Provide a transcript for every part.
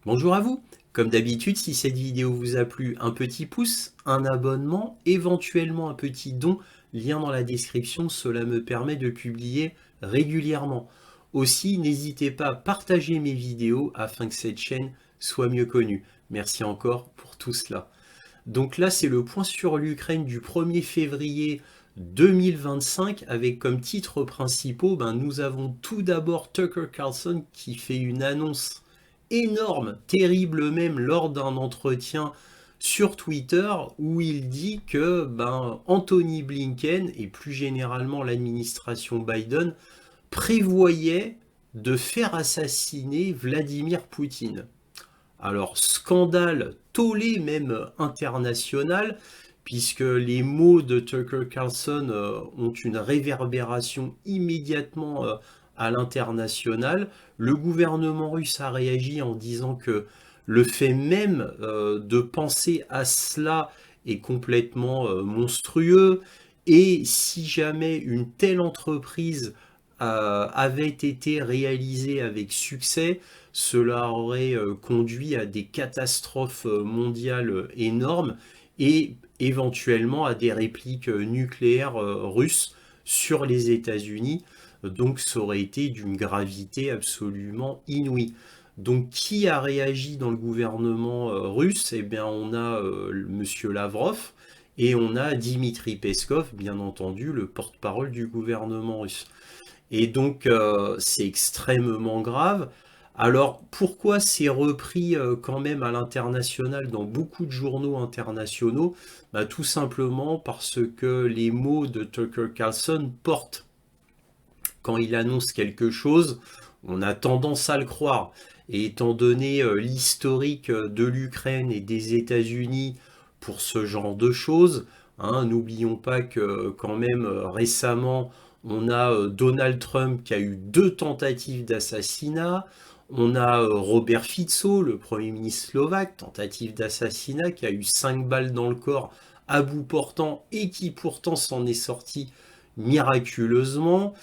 Bonjour à vous. Comme d'habitude, si cette vidéo vous a plu, un petit pouce, un abonnement, éventuellement un petit don, lien dans la description, cela me permet de publier régulièrement. Aussi, n'hésitez pas à partager mes vidéos afin que cette chaîne soit mieux connue. Merci encore pour tout cela. Donc là, c'est le point sur l'Ukraine du 1er février 2025 avec comme titres principaux, nous avons tout d'abord Tucker Carlson qui fait une annonce énorme, terrible même, lors d'un entretien sur Twitter où il dit que Anthony Blinken et plus généralement l'administration Biden prévoyait de faire assassiner Vladimir Poutine. Alors, scandale, tollé même international, puisque les mots de Tucker Carlson ont une réverbération immédiatement à l'international. Le gouvernement russe a réagi en disant que le fait même de penser à cela est complètement monstrueux, et si jamais une telle entreprise avait été réalisée avec succès, cela aurait conduit à des catastrophes mondiales énormes et éventuellement à des répliques nucléaires russes sur les États-Unis. Donc ça aurait été d'une gravité absolument inouïe. Donc qui a réagi dans le gouvernement russe? Eh bien on a Monsieur Lavrov et on a Dimitri Peskov, bien entendu, le porte-parole du gouvernement russe. Et donc, c'est extrêmement grave. Alors, pourquoi c'est repris quand même à l'international dans beaucoup de journaux internationaux? Tout simplement parce que les mots de Tucker Carlson portent. Quand il annonce quelque chose, on a tendance à le croire. Et étant donné l'historique de l'Ukraine et des États-Unis pour ce genre de choses, n'oublions pas que quand même récemment, on a Donald Trump qui a eu 2 tentatives d'assassinat. On a Robert Fico, le Premier ministre slovaque, tentative d'assassinat, qui a eu 5 balles dans le corps à bout portant et qui pourtant s'en est sorti miraculeusement.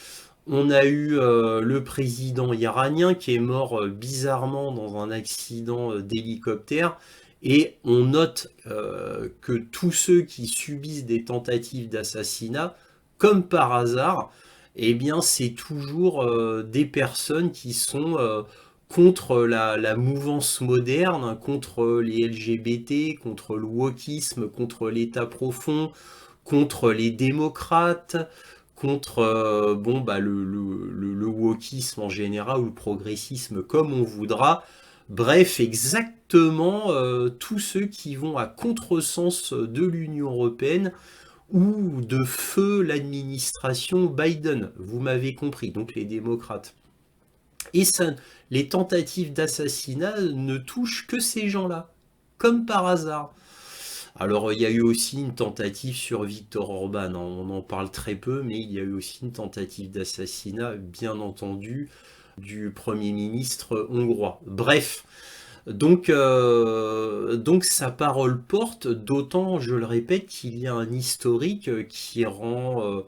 On a eu le président iranien qui est mort bizarrement dans un accident d'hélicoptère. Et on note que tous ceux qui subissent des tentatives d'assassinat, comme par hasard, eh bien c'est toujours des personnes qui sont contre la mouvance moderne, contre les LGBT, contre le wokisme, contre l'État profond, contre les démocrates, contre le wokisme en général ou le progressisme comme on voudra. Bref, exactement tous ceux qui vont à contresens de l'Union européenne ou de feu l'administration Biden. Vous m'avez compris, donc les démocrates. Et ça, les tentatives d'assassinat ne touchent que ces gens-là, comme par hasard. Alors, il y a eu aussi une tentative sur Viktor Orban, on en parle très peu, mais il y a eu aussi une tentative d'assassinat, bien entendu, du Premier ministre hongrois. Bref, donc sa parole porte, d'autant, je le répète, qu'il y a un historique qui rend,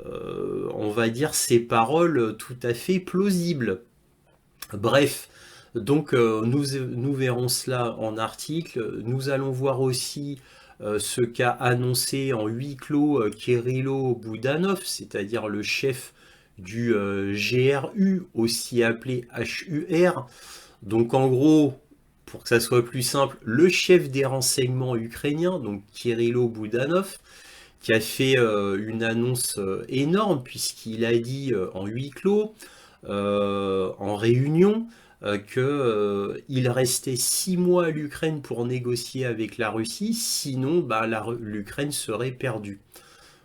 on va dire, ces paroles tout à fait plausibles. Bref, donc nous verrons cela en article. Nous allons voir aussi ce qu'a annoncé en huis clos Kirilo Boudanov, c'est-à-dire le chef du GRU, aussi appelé HUR. Donc en gros, pour que ça soit plus simple, le chef des renseignements ukrainiens, donc Kirilo Boudanov, qui a fait une annonce énorme puisqu'il a dit en huis clos, en réunion, qu'il restait 6 mois à l'Ukraine pour négocier avec la Russie, sinon l'Ukraine serait perdue.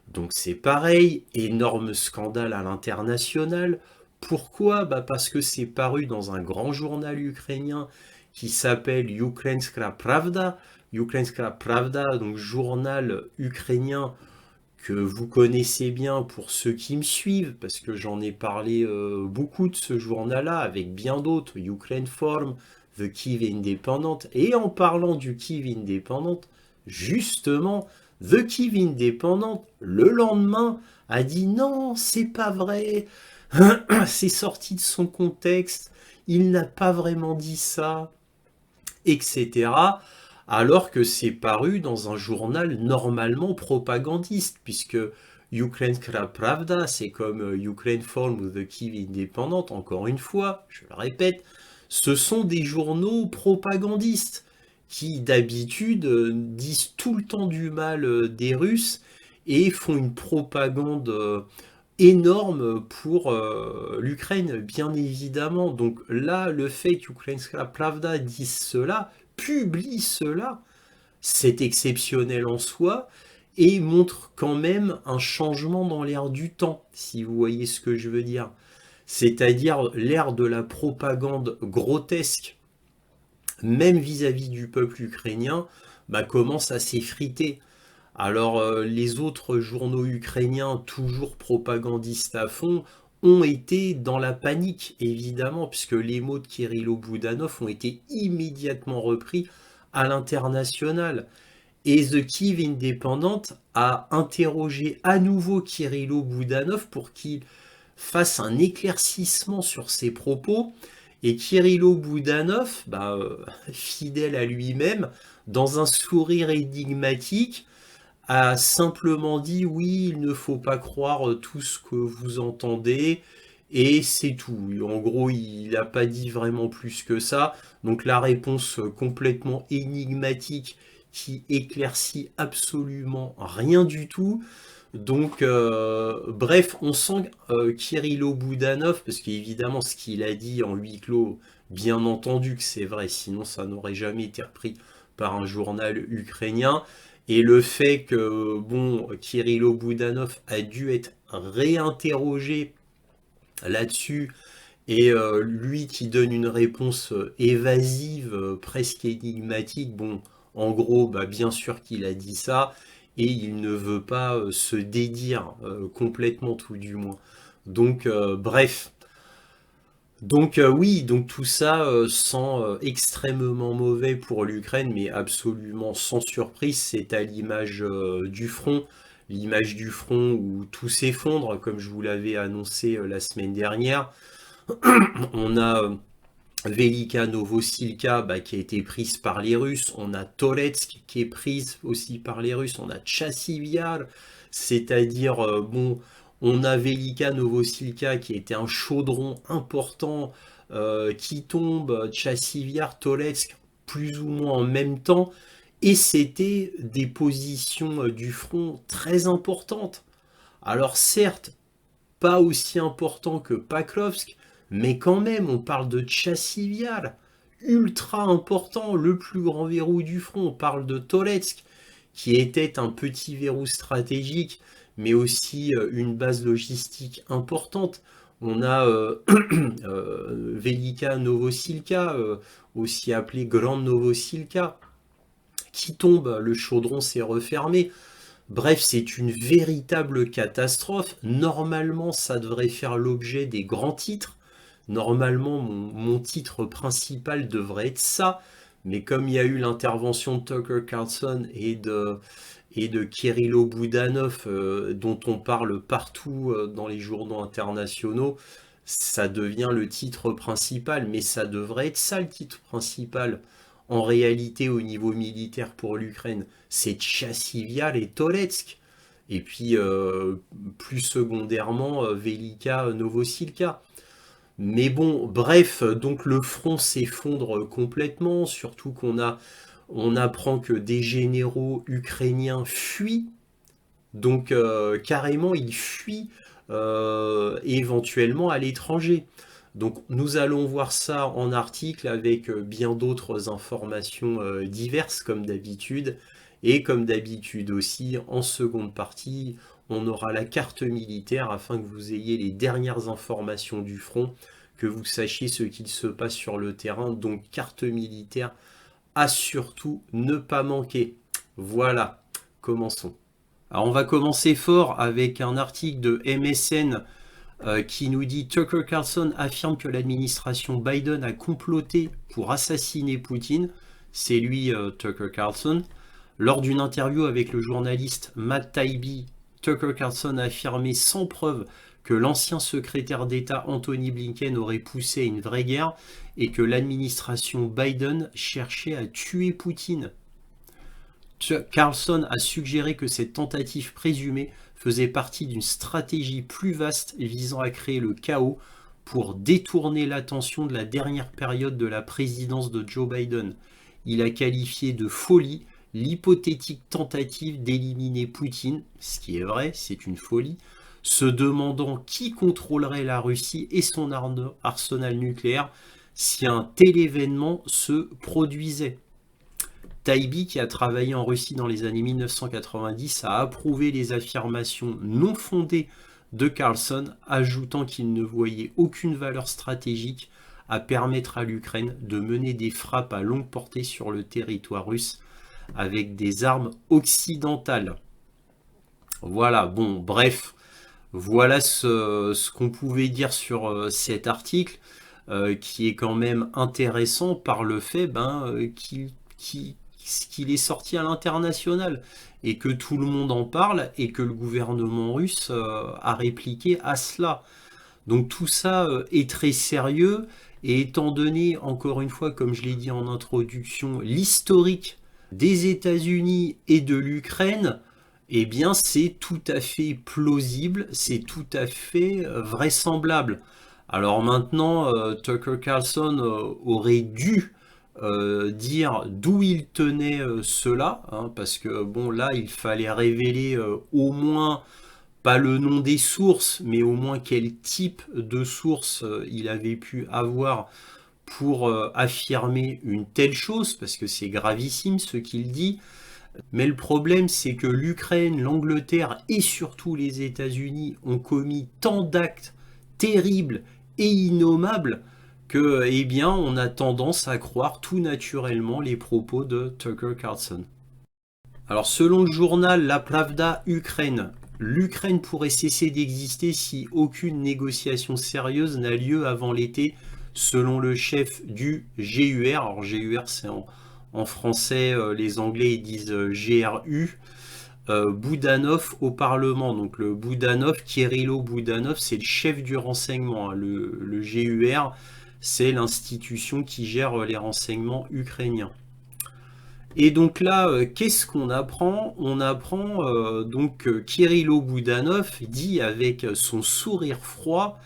Donc c'est pareil, énorme scandale à l'international. Pourquoi? Parce que c'est paru dans un grand journal ukrainien qui s'appelle Ukrainska Pravda. Ukrainska Pravda, donc journal ukrainien que vous connaissez bien pour ceux qui me suivent, parce que j'en ai parlé beaucoup de ce journal-là, avec bien d'autres, Ukraine Forum, The Kiev Independent, et en parlant du Kiev Independent, justement, The Kiev Independent, le lendemain, a dit non, c'est pas vrai, c'est sorti de son contexte, il n'a pas vraiment dit ça. etc. Alors que c'est paru dans un journal normalement propagandiste, puisque Ukrainska Pravda, c'est comme Ukraine Forum ou The Kyiv Independent, encore une fois, je le répète, ce sont des journaux propagandistes qui d'habitude disent tout le temps du mal des Russes et font une propagande énorme pour l'Ukraine, bien évidemment. Donc là, le fait qu'Ukrainska Pravda dise cela, publie cela, c'est exceptionnel en soi et montre quand même un changement dans l'air du temps, si vous voyez ce que je veux dire. C'est-à-dire l'ère de la propagande grotesque, même vis-à-vis du peuple ukrainien, commence à s'effriter. Alors les autres journaux ukrainiens, toujours propagandistes à fond, ont été dans la panique, évidemment, puisque les mots de Kirilo Boudanov ont été immédiatement repris à l'international. Et The Kyiv Independent a interrogé à nouveau Kirilo Boudanov pour qu'il fasse un éclaircissement sur ses propos. Et Kirilo Boudanov, fidèle à lui-même, dans un sourire énigmatique, a simplement dit oui, il ne faut pas croire tout ce que vous entendez, et c'est tout. En gros, il n'a pas dit vraiment plus que ça. Donc la réponse complètement énigmatique qui éclaircit absolument rien du tout. Donc, bref, on sent Kirilo Boudanov, parce qu'évidemment, ce qu'il a dit en huis clos, bien entendu que c'est vrai, sinon ça n'aurait jamais été repris par un journal ukrainien. Et le fait que, Kirilo Boudanov a dû être réinterrogé là-dessus, et lui qui donne une réponse évasive, presque énigmatique, en gros, bien sûr qu'il a dit ça, et il ne veut pas se dédire complètement, tout du moins. Donc, bref. Donc oui, donc tout ça sent extrêmement mauvais pour l'Ukraine, mais absolument sans surprise, c'est à l'image du front où tout s'effondre, comme je vous l'avais annoncé la semaine dernière. On a Velika Novosilka qui a été prise par les Russes, on a Toretsk qui est prise aussi par les Russes, on a Tchassivyar, c'est-à-dire, on a Velika Novosilka qui était un chaudron important qui tombe, Tchassivyar, Toretsk, plus ou moins en même temps, et c'était des positions du front très importantes. Alors certes, pas aussi important que Pakrovsk, mais quand même, on parle de Tchassivyar, ultra important, le plus grand verrou du front. On parle de Toretsk, qui était un petit verrou stratégique, mais aussi une base logistique importante. On a Velika Novosilka, aussi appelé Grande Novosilka, qui tombe, le chaudron s'est refermé. Bref, c'est une véritable catastrophe. Normalement, ça devrait faire l'objet des grands titres. Normalement, mon titre principal devrait être ça. Mais comme il y a eu l'intervention de Tucker Carlson et de Kirilo Boudanov, dont on parle partout dans les journaux internationaux, ça devient le titre principal. Mais ça devrait être ça le titre principal. En réalité, au niveau militaire pour l'Ukraine, c'est Tchassivyar et Toretsk. Et puis, plus secondairement, Velika Novosilka. Mais bref, donc le front s'effondre complètement, surtout on apprend que des généraux ukrainiens fuient. Donc, carrément, ils fuient éventuellement à l'étranger. Donc nous allons voir ça en article avec bien d'autres informations diverses comme d'habitude. Et comme d'habitude aussi, en seconde partie, on aura la carte militaire afin que vous ayez les dernières informations du front, que vous sachiez ce qu'il se passe sur le terrain. Donc carte militaire à surtout ne pas manquer. Voilà, commençons. Alors on va commencer fort avec un article de MSN qui nous dit « Tucker Carlson affirme que l'administration Biden a comploté pour assassiner Poutine ». C'est lui, Tucker Carlson. Lors d'une interview avec le journaliste Matt Taibbi, Tucker Carlson a affirmé sans preuve que l'ancien secrétaire d'État Anthony Blinken aurait poussé à une vraie guerre et que l'administration Biden cherchait à tuer Poutine. Carlson a suggéré que cette tentative présumée faisait partie d'une stratégie plus vaste visant à créer le chaos pour détourner l'attention de la dernière période de la présidence de Joe Biden. Il a qualifié de folie l'hypothétique tentative d'éliminer Poutine, ce qui est vrai, c'est une folie, se demandant qui contrôlerait la Russie et son arsenal nucléaire si un tel événement se produisait. Taibbi, qui a travaillé en Russie dans les années 1990, a approuvé les affirmations non fondées de Carlson, ajoutant qu'il ne voyait aucune valeur stratégique à permettre à l'Ukraine de mener des frappes à longue portée sur le territoire russe avec des armes occidentales. Voilà, bon, bref, voilà ce qu'on pouvait dire sur cet article, qui est quand même intéressant par le fait qu'il est sorti à l'international et que tout le monde en parle et que le gouvernement russe a répliqué à cela. Donc tout ça est très sérieux et étant donné, encore une fois, comme je l'ai dit en introduction, l'historique des États-Unis et de l'Ukraine, eh bien c'est tout à fait plausible, c'est tout à fait vraisemblable. Alors maintenant, Tucker Carlson aurait dû dire d'où il tenait cela, hein, parce que bon là il fallait révéler au moins pas le nom des sources, mais au moins quel type de source il avait pu avoir pour affirmer une telle chose, parce que c'est gravissime ce qu'il dit. Mais le problème, c'est que l'Ukraine, l'Angleterre et surtout les États-Unis ont commis tant d'actes terribles et innommables que, eh bien, on a tendance à croire tout naturellement les propos de Tucker Carlson. Alors, selon le journal La Pravda Ukraine, l'Ukraine pourrait cesser d'exister si aucune négociation sérieuse n'a lieu avant l'été, selon le chef du GUR. Alors, GUR, c'est en français, les Anglais ils disent GRU. Boudanov au Parlement. Donc le Boudanov, Kirilo Boudanov, c'est le chef du renseignement. Hein. Le GUR, c'est l'institution qui gère les renseignements ukrainiens. Et donc là, qu'est-ce qu'on apprend? On apprend donc Kirilo Boudanov dit avec son sourire froid: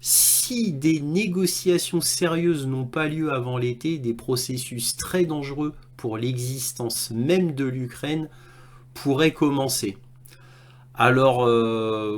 si des négociations sérieuses n'ont pas lieu avant l'été, des processus très dangereux pour l'existence même de l'Ukraine pourraient commencer. Alors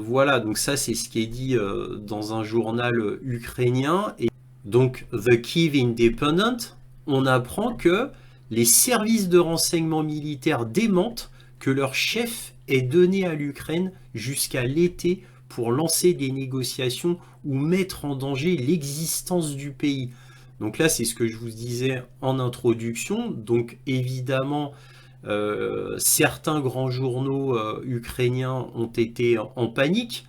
voilà, donc ça c'est ce qui est dit dans un journal ukrainien. Et donc The Kyiv Independent, on apprend que les services de renseignement militaire démentent que leur chef ait donné à l'Ukraine jusqu'à l'été pour lancer des négociations ou mettre en danger l'existence du pays. Donc là, c'est ce que je vous disais en introduction. Donc évidemment, certains grands journaux ukrainiens ont été en panique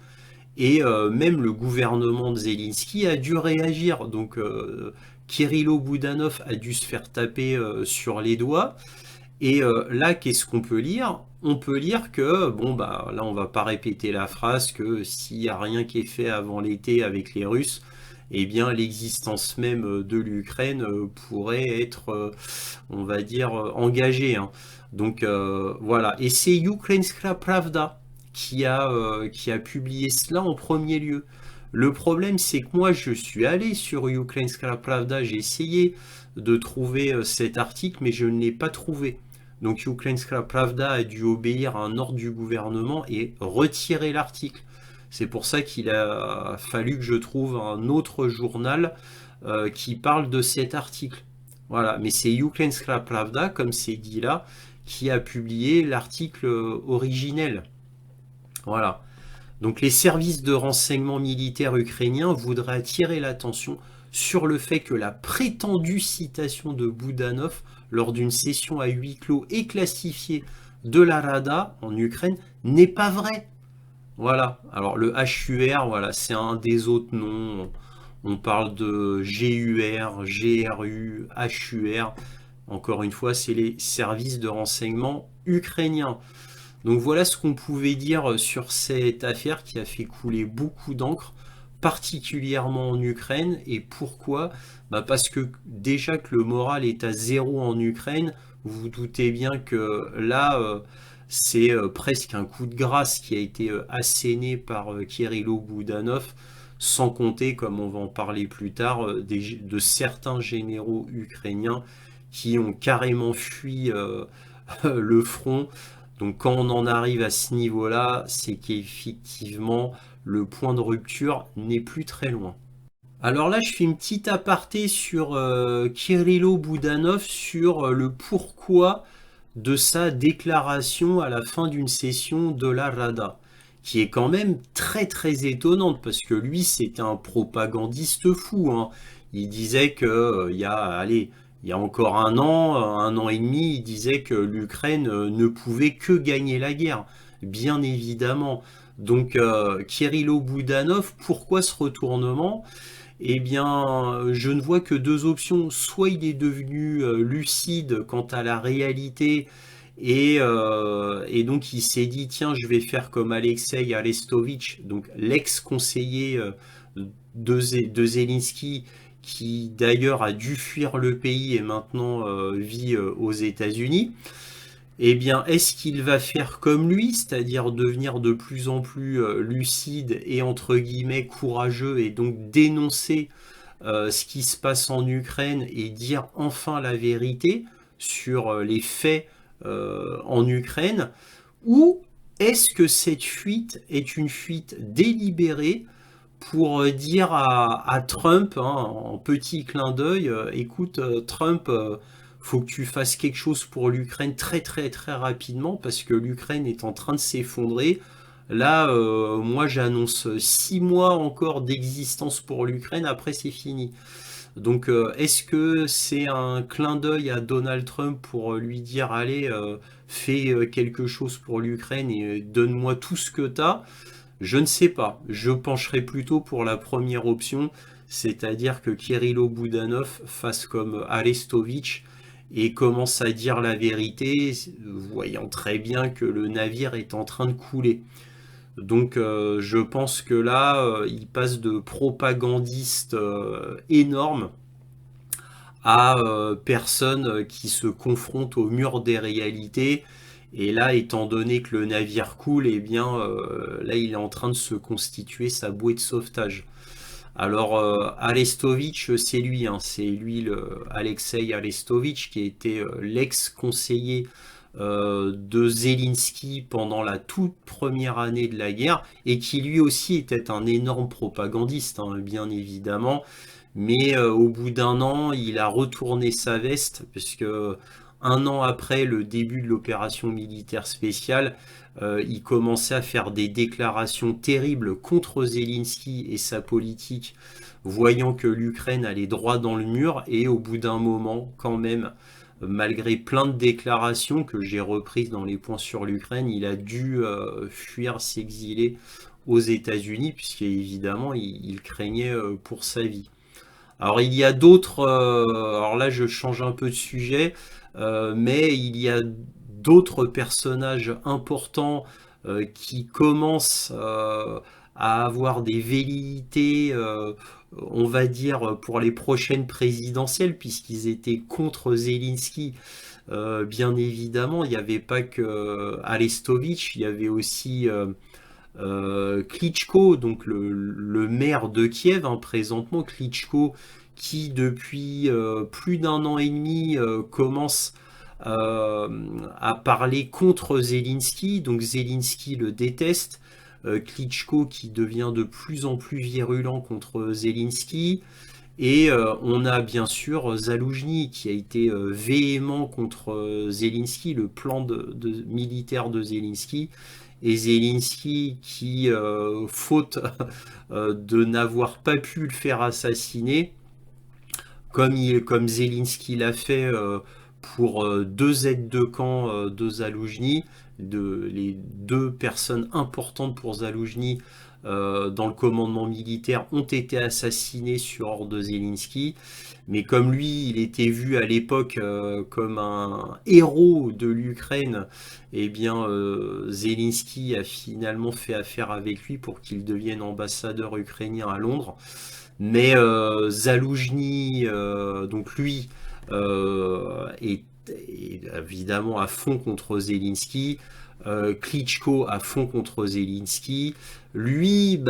et même le gouvernement de Zelensky a dû réagir. Donc Kirilo Boudanov a dû se faire taper sur les doigts. Et là, qu'est-ce qu'on peut lire? On peut lire que, bon, bah là, on va pas répéter la phrase que s'il n'y a rien qui est fait avant l'été avec les Russes, eh bien, l'existence même de l'Ukraine pourrait être, on va dire, engagée. Hein. Donc, voilà. Et c'est Ukrainska Pravda qui a publié cela en premier lieu. Le problème, c'est que moi, je suis allé sur Ukrainska Pravda, j'ai essayé de trouver cet article, mais je ne l'ai pas trouvé. Donc Ukrainska Pravda a dû obéir à un ordre du gouvernement et retirer l'article. C'est pour ça qu'il a fallu que je trouve un autre journal qui parle de cet article. Voilà, mais c'est Ukrainska Pravda, comme c'est dit là, qui a publié l'article originel. Voilà. Donc les services de renseignement militaire ukrainiens voudraient attirer l'attention sur le fait que la prétendue citation de Boudanov lors d'une session à huis clos et classifiée de la Rada en Ukraine n'est pas vraie. Voilà. Alors le HUR, voilà, c'est un des autres noms. On parle de GUR, GRU, HUR. Encore une fois, c'est les services de renseignement ukrainiens. Donc voilà ce qu'on pouvait dire sur cette affaire qui a fait couler beaucoup d'encre, particulièrement en Ukraine. Et pourquoi? Parce que déjà que le moral est à zéro en Ukraine, vous vous doutez bien que là, c'est presque un coup de grâce qui a été asséné par Kirilo Boudanov, sans compter, comme on va en parler plus tard, de certains généraux ukrainiens qui ont carrément fui le front. Donc quand on en arrive à ce niveau-là, c'est qu'effectivement, le point de rupture n'est plus très loin. Alors là, je fais une petite aparté sur Kirilo Boudanov, sur le pourquoi de sa déclaration à la fin d'une session de la Rada, qui est quand même très très étonnante, parce que lui, c'était un propagandiste fou, hein. Il disait que il y a encore un an et demi, il disait que l'Ukraine ne pouvait que gagner la guerre, bien évidemment. Donc Kirilo Boudanov, pourquoi ce retournement? Eh bien, je ne vois que deux options. Soit il est devenu lucide quant à la réalité et donc il s'est dit, tiens, je vais faire comme Alexei Arestovitch, donc l'ex-conseiller de Zelensky, qui d'ailleurs a dû fuir le pays et maintenant vit aux États-Unis. Eh bien, est-ce qu'il va faire comme lui, c'est-à-dire devenir de plus en plus lucide et entre guillemets courageux et donc dénoncer ce qui se passe en Ukraine et dire enfin la vérité sur les faits en Ukraine? Ou est-ce que cette fuite est une fuite délibérée pour dire à Trump, hein, en petit clin d'œil, écoute, Trump, faut que tu fasses quelque chose pour l'Ukraine très très très rapidement parce que l'Ukraine est en train de s'effondrer. Là, moi j'annonce 6 mois encore d'existence pour l'Ukraine, après c'est fini. Donc est-ce que c'est un clin d'œil à Donald Trump pour lui dire, allez, fais quelque chose pour l'Ukraine et donne-moi tout ce que t'as? Je ne sais pas. Je pencherai plutôt pour la première option, c'est-à-dire que Kirilo Boudanov fasse comme Arestovitch et commence à dire la vérité, voyant très bien que le navire est en train de couler. Donc je pense que là, il passe de propagandiste énorme à personne qui se confronte au mur des réalités. Et là, étant donné que le navire coule, eh bien, là, il est en train de se constituer sa bouée de sauvetage. Alors, Arestovitch, c'est lui, hein, c'est lui, Alexei Arestovitch, qui était l'ex-conseiller de Zelensky pendant la toute première année de la guerre, et qui lui aussi était un énorme propagandiste, hein, bien évidemment. Mais au bout d'un an, il a retourné sa veste, puisque un an après le début de l'opération militaire spéciale, il commençait à faire des déclarations terribles contre Zelensky et sa politique, voyant que l'Ukraine allait droit dans le mur. Et au bout d'un moment, quand même, malgré plein de déclarations que j'ai reprises dans les points sur l'Ukraine, il a dû fuir, s'exiler aux États-Unis, puisqu'évidemment, il craignait pour sa vie. Alors il y a d'autres, alors là je change un peu de sujet, mais il y a d'autres personnages importants qui commencent à avoir des velléités, on va dire, pour les prochaines présidentielles, puisqu'ils étaient contre Zelensky. Bien évidemment, il n'y avait pas que Arestovitch, il y avait aussi Klitschko, donc le maire de Kiev, hein, présentement, Klitschko, qui depuis plus d'un an et demi commence euh, à parler contre Zelensky, donc Zelensky le déteste. Klitschko qui devient de plus en plus virulent contre Zelensky. Et on a bien sûr Zaloujny qui a été véhément contre Zelensky, le plan militaire de Zelensky. Et Zelensky qui, faute de n'avoir pas pu le faire assassiner, comme Zelensky l'a fait pour deux aides de camp de Zaloujny, les deux personnes importantes pour Zaloujny dans le commandement militaire ont été assassinés sur ordre de Zelensky. Mais comme lui, il était vu à l'époque comme un héros de l'Ukraine, eh bien, Zelensky a finalement fait affaire avec lui pour qu'il devienne ambassadeur ukrainien à Londres. Mais Zaloujny, donc lui, est évidemment à fond contre Zelensky. Klitschko à fond contre Zelensky. Lui,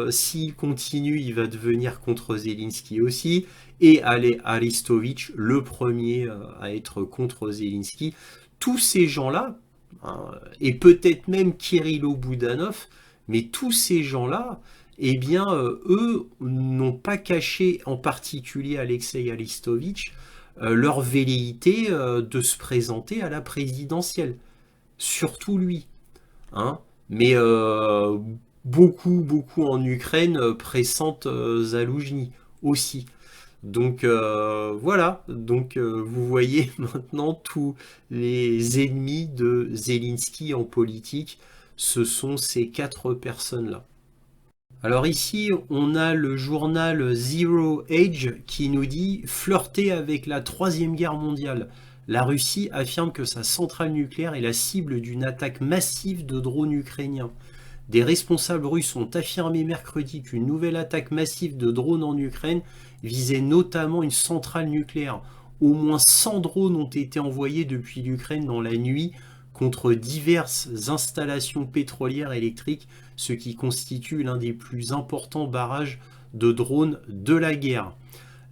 s'il continue, il va devenir contre Zelensky aussi. Et Arestovitch, le premier à être contre Zelensky. Tous ces gens-là, hein, et peut-être même Kirilo Boudanov, mais tous ces gens-là, eh bien, eux n'ont pas caché, en particulier Alexei Arestovitch, leur velléité de se présenter à la présidentielle. Surtout lui. Hein. Mais beaucoup en Ukraine pressentent Zaloujny aussi. Donc voilà, donc vous voyez maintenant tous les ennemis de Zelensky en politique, ce sont ces quatre personnes-là. Alors ici, on a le journal Zero Age qui nous dit « Flirter avec la Troisième Guerre mondiale ». La Russie affirme que sa centrale nucléaire est la cible d'une attaque massive de drones ukrainiens. Des responsables russes ont affirmé mercredi qu'une nouvelle attaque massive de drones en Ukraine visait notamment une centrale nucléaire. Au moins 100 drones ont été envoyés depuis l'Ukraine dans la nuit contre diverses installations pétrolières électriques, ce qui constitue l'un des plus importants barrages de drones de la guerre.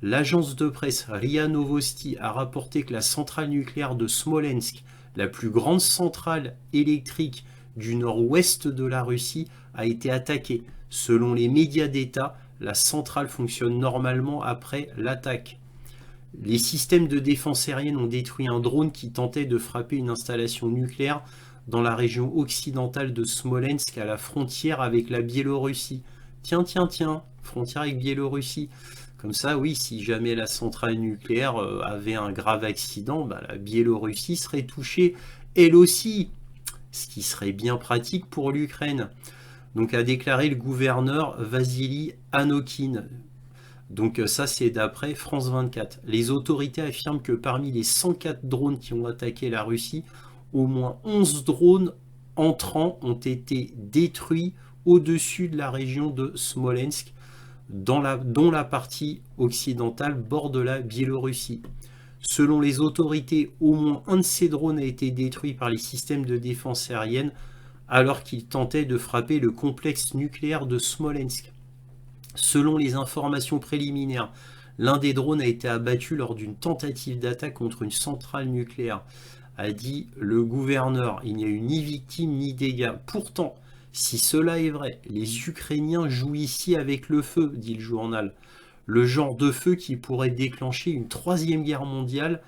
L'agence de presse RIA Novosti a rapporté que la centrale nucléaire de Smolensk, la plus grande centrale électrique du nord-ouest de la Russie, a été attaquée. Selon les médias d'État, la centrale fonctionne normalement après l'attaque. Les systèmes de défense aérienne ont détruit un drone qui tentait de frapper une installation nucléaire dans la région occidentale de Smolensk à la frontière avec la Biélorussie. Tiens, frontière avec Biélorussie. Comme ça, oui, si jamais la centrale nucléaire avait un grave accident, la Biélorussie serait touchée elle aussi, ce qui serait bien pratique pour l'Ukraine. Donc a déclaré le gouverneur Vassili Anokin. Donc ça c'est d'après France 24. Les autorités affirment que parmi les 104 drones qui ont attaqué la Russie, au moins 11 drones entrants ont été détruits au-dessus de la région de Smolensk, dont la partie occidentale borde la Biélorussie. Selon les autorités, au moins un de ces drones a été détruit par les systèmes de défense aérienne alors qu'il tentait de frapper le complexe nucléaire de Smolensk. Selon les informations préliminaires, l'un des drones a été abattu lors d'une tentative d'attaque contre une centrale nucléaire, a dit le gouverneur. Il n'y a eu ni victime ni dégâts. Pourtant, si cela est vrai, les Ukrainiens jouent ici avec le feu, dit le journal. Le genre de feu qui pourrait déclencher une troisième guerre mondiale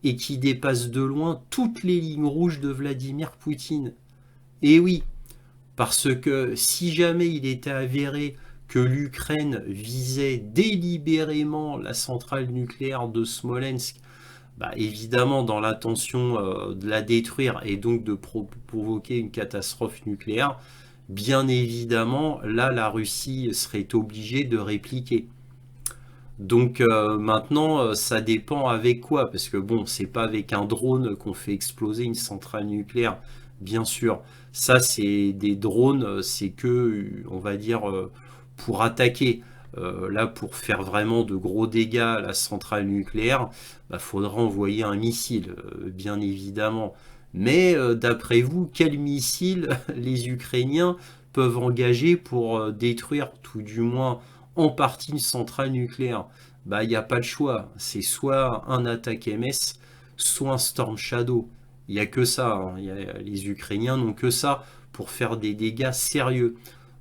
et qui dépasse de loin toutes les lignes rouges de Vladimir Poutine. Et oui, parce que si jamais il était avéré que l'Ukraine visait délibérément la centrale nucléaire de Smolensk, évidemment dans l'intention de la détruire et donc de provoquer une catastrophe nucléaire, bien évidemment, là, la Russie serait obligée de répliquer. Donc maintenant, ça dépend avec quoi, parce que bon, c'est pas avec un drone qu'on fait exploser une centrale nucléaire, bien sûr. Ça, c'est des drones, c'est que, on va dire, pour attaquer. Là, pour faire vraiment de gros dégâts à la centrale nucléaire, faudra envoyer un missile, bien évidemment. Mais d'après vous, quel missile les Ukrainiens peuvent engager pour détruire, tout du moins en partie, une centrale nucléaire? Il n'y a pas le choix. C'est soit un attaque MS, soit un Storm Shadow. Il n'y a que ça. Hein. Les Ukrainiens n'ont que ça pour faire des dégâts sérieux.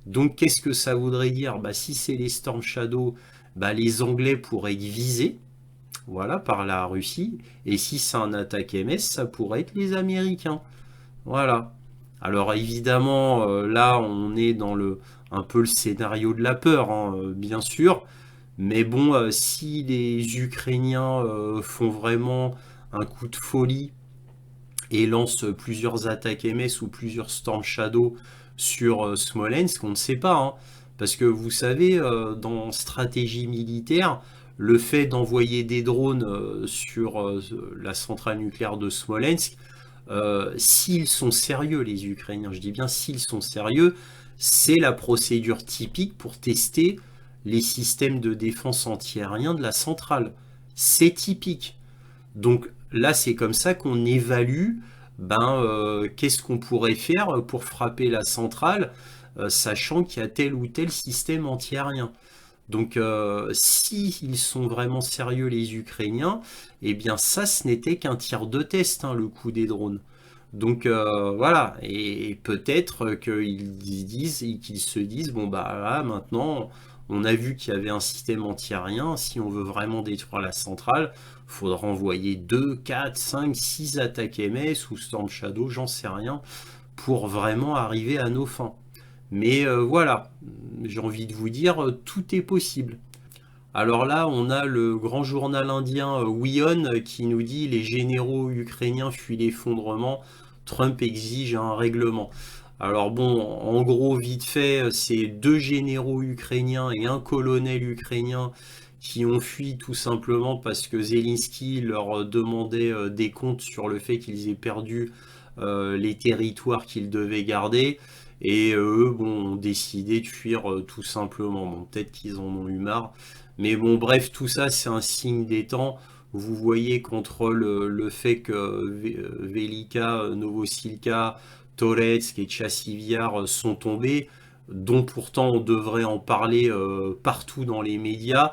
Donc qu'est-ce que ça voudrait dire? Si c'est les Storm Shadow, les Anglais pourraient être visés, voilà, par la Russie. Et si c'est un attaque MS, ça pourrait être les Américains. Voilà. Alors évidemment, là, on est dans un peu le scénario de la peur, hein, bien sûr. Mais bon, si les Ukrainiens font vraiment un coup de folie et lance plusieurs attaques MS ou plusieurs Storm Shadow sur Smolensk, on ne sait pas, hein. Parce que vous savez, dans stratégie militaire, le fait d'envoyer des drones sur la centrale nucléaire de Smolensk, s'ils sont sérieux, les Ukrainiens, je dis bien s'ils sont sérieux, c'est la procédure typique pour tester les systèmes de défense antiaérien de la centrale. C'est typique. Donc là, c'est comme ça qu'on évalue qu'est-ce qu'on pourrait faire pour frapper la centrale, sachant qu'il y a tel ou tel système antiaérien. Donc si ils sont vraiment sérieux les Ukrainiens, eh bien ça ce n'était qu'un tir de test, hein, le coup des drones. Donc voilà, et peut-être qu'ils se disent, bon bah là maintenant on a vu qu'il y avait un système antiaérien, si on veut vraiment détruire la centrale, il faudra envoyer 2, 4, 5, 6 attaques MS ou Storm Shadow, j'en sais rien, pour vraiment arriver à nos fins. Mais voilà, j'ai envie de vous dire, tout est possible. Alors là, on a le grand journal indien WION qui nous dit les généraux ukrainiens fuient l'effondrement, Trump exige un règlement. Alors bon, en gros, vite fait, c'est 2 généraux ukrainiens et un colonel ukrainien qui ont fui tout simplement parce que Zelensky leur demandait des comptes sur le fait qu'ils aient perdu les territoires qu'ils devaient garder. Et eux, bon, ont décidé de fuir tout simplement. Bon, peut-être qu'ils en ont eu marre. Mais bon, bref, tout ça, c'est un signe des temps. Vous voyez contre le fait que Velika, Novosilka, Toretsk et Chassiviar sont tombés, dont pourtant on devrait en parler partout dans les médias.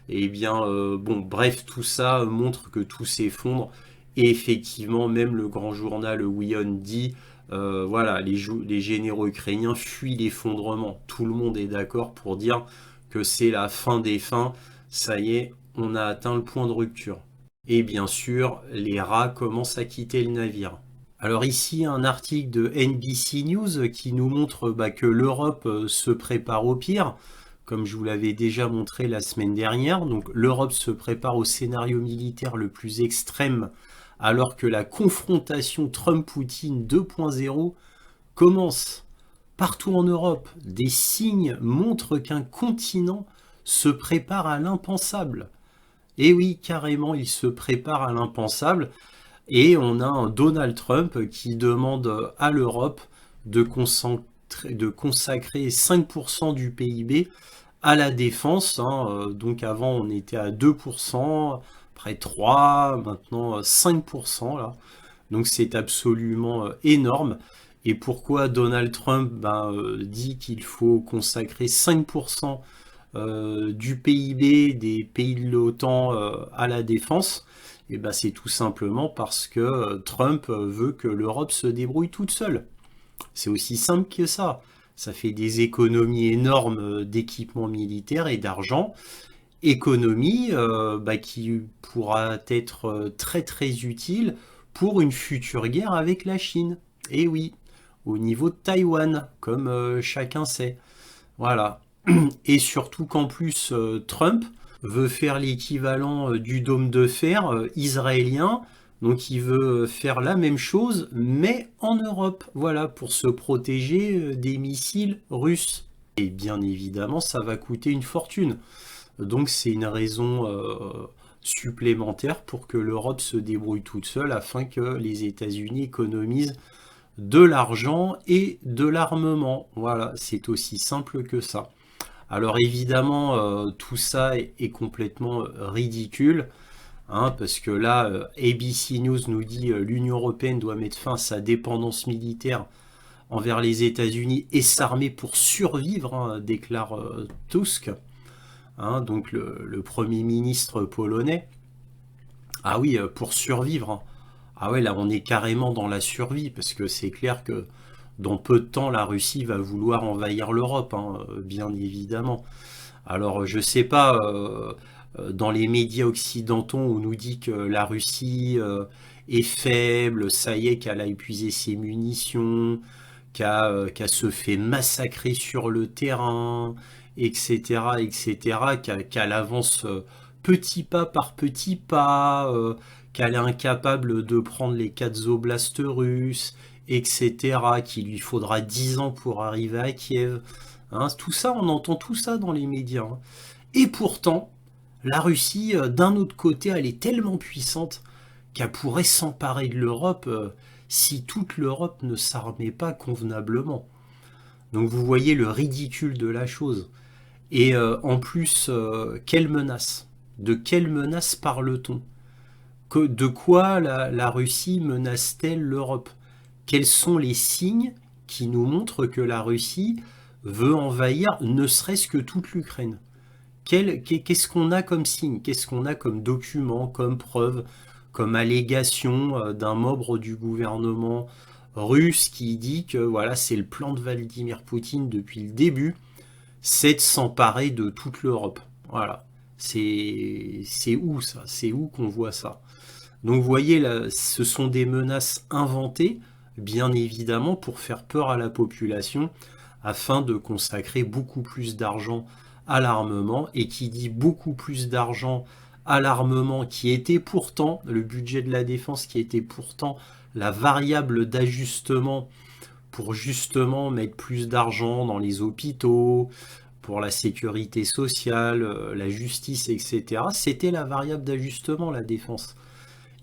Et bien, bon, bref, tout ça montre que tout s'effondre. Et effectivement, même le grand journal WION dit, voilà, les généraux ukrainiens fuient l'effondrement. Tout le monde est d'accord pour dire que c'est la fin des fins. Ça y est, on a atteint le point de rupture. Et bien sûr, les rats commencent à quitter le navire. Alors ici, un article de NBC News qui nous montre que l'Europe se prépare au pire, comme je vous l'avais déjà montré la semaine dernière. Donc l'Europe se prépare au scénario militaire le plus extrême, alors que la confrontation Trump-Poutine 2.0 commence. Partout en Europe, des signes montrent qu'un continent se prépare à l'impensable. Et oui, carrément, il se prépare à l'impensable. Et on a un Donald Trump qui demande à l'Europe de consacrer 5% du PIB à la défense. Donc avant, on était à 2%, après 3%, maintenant 5%. Là. Donc c'est absolument énorme. Et pourquoi Donald Trump dit qu'il faut consacrer 5% du PIB des pays de l'OTAN à la défense? Et c'est tout simplement parce que Trump veut que l'Europe se débrouille toute seule. C'est aussi simple que ça. Ça fait des économies énormes d'équipements militaires et d'argent. Économie qui pourra être très très utile pour une future guerre avec la Chine. Et oui, au niveau de Taïwan, comme chacun sait. Voilà. Et surtout qu'en plus, Trump veut faire l'équivalent du dôme de fer israélien. Donc il veut faire la même chose, mais en Europe. Voilà, pour se protéger des missiles russes. Et bien évidemment, ça va coûter une fortune. Donc c'est une raison supplémentaire pour que l'Europe se débrouille toute seule afin que les États-Unis économisent de l'argent et de l'armement. Voilà, c'est aussi simple que ça. Alors évidemment, tout ça est complètement ridicule, hein, parce que là, ABC News nous dit l'Union européenne doit mettre fin à sa dépendance militaire envers les États-Unis et s'armer pour survivre, hein, déclare Tusk, hein, donc le Premier ministre polonais. Ah oui, pour survivre, hein. Ah ouais, là on est carrément dans la survie, parce que c'est clair que dans peu de temps, la Russie va vouloir envahir l'Europe, hein, bien évidemment. Alors, je sais pas, dans les médias occidentaux, on nous dit que la Russie est faible, ça y est, qu'elle a épuisé ses munitions, qu'elle se fait massacrer sur le terrain, etc., qu'elle avance petit pas par petit pas, qu'elle est incapable de prendre les 4 oblasts russes, etc., qu'il lui faudra 10 ans pour arriver à Kiev. Hein, tout ça, on entend tout ça dans les médias. Hein. Et pourtant, la Russie, d'un autre côté, elle est tellement puissante qu'elle pourrait s'emparer de l'Europe si toute l'Europe ne s'armait pas convenablement. Donc vous voyez le ridicule de la chose. Et en plus, quelle menace? De quelle menace parle-t-on? De quoi la Russie menace-t-elle l'Europe? Quels sont les signes qui nous montrent que la Russie veut envahir ne serait-ce que toute l'Ukraine? Qu'est-ce qu'on a comme signe? Qu'est-ce qu'on a comme document, comme preuve, comme allégation d'un membre du gouvernement russe qui dit que voilà, c'est le plan de Vladimir Poutine depuis le début, c'est de s'emparer de toute l'Europe. Voilà. C'est où ça? C'est où qu'on voit ça? Donc vous voyez, là, ce sont des menaces inventées, bien évidemment, pour faire peur à la population, afin de consacrer beaucoup plus d'argent à l'armement, et qui dit beaucoup plus d'argent à l'armement, qui était pourtant, le budget de la défense, qui était pourtant la variable d'ajustement pour justement mettre plus d'argent dans les hôpitaux, pour la sécurité sociale, la justice, etc. C'était la variable d'ajustement, la défense.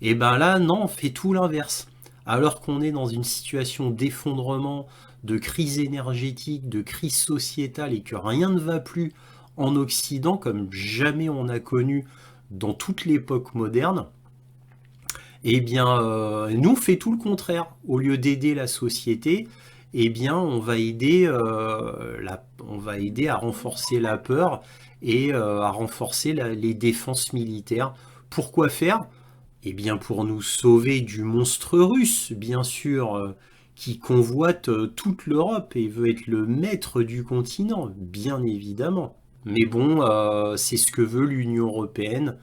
Et ben là, non, on fait tout l'inverse. Alors qu'on est dans une situation d'effondrement, de crise énergétique, de crise sociétale, et que rien ne va plus en Occident, comme jamais on a connu dans toute l'époque moderne, eh bien, nous, on fait tout le contraire. Au lieu d'aider la société, eh bien, on va aider à renforcer la peur et à renforcer les défenses militaires. Pourquoi faire? Eh bien, pour nous sauver du monstre russe, bien sûr, qui convoite toute l'Europe et veut être le maître du continent, bien évidemment. Mais bon, c'est ce que veut l'Union européenne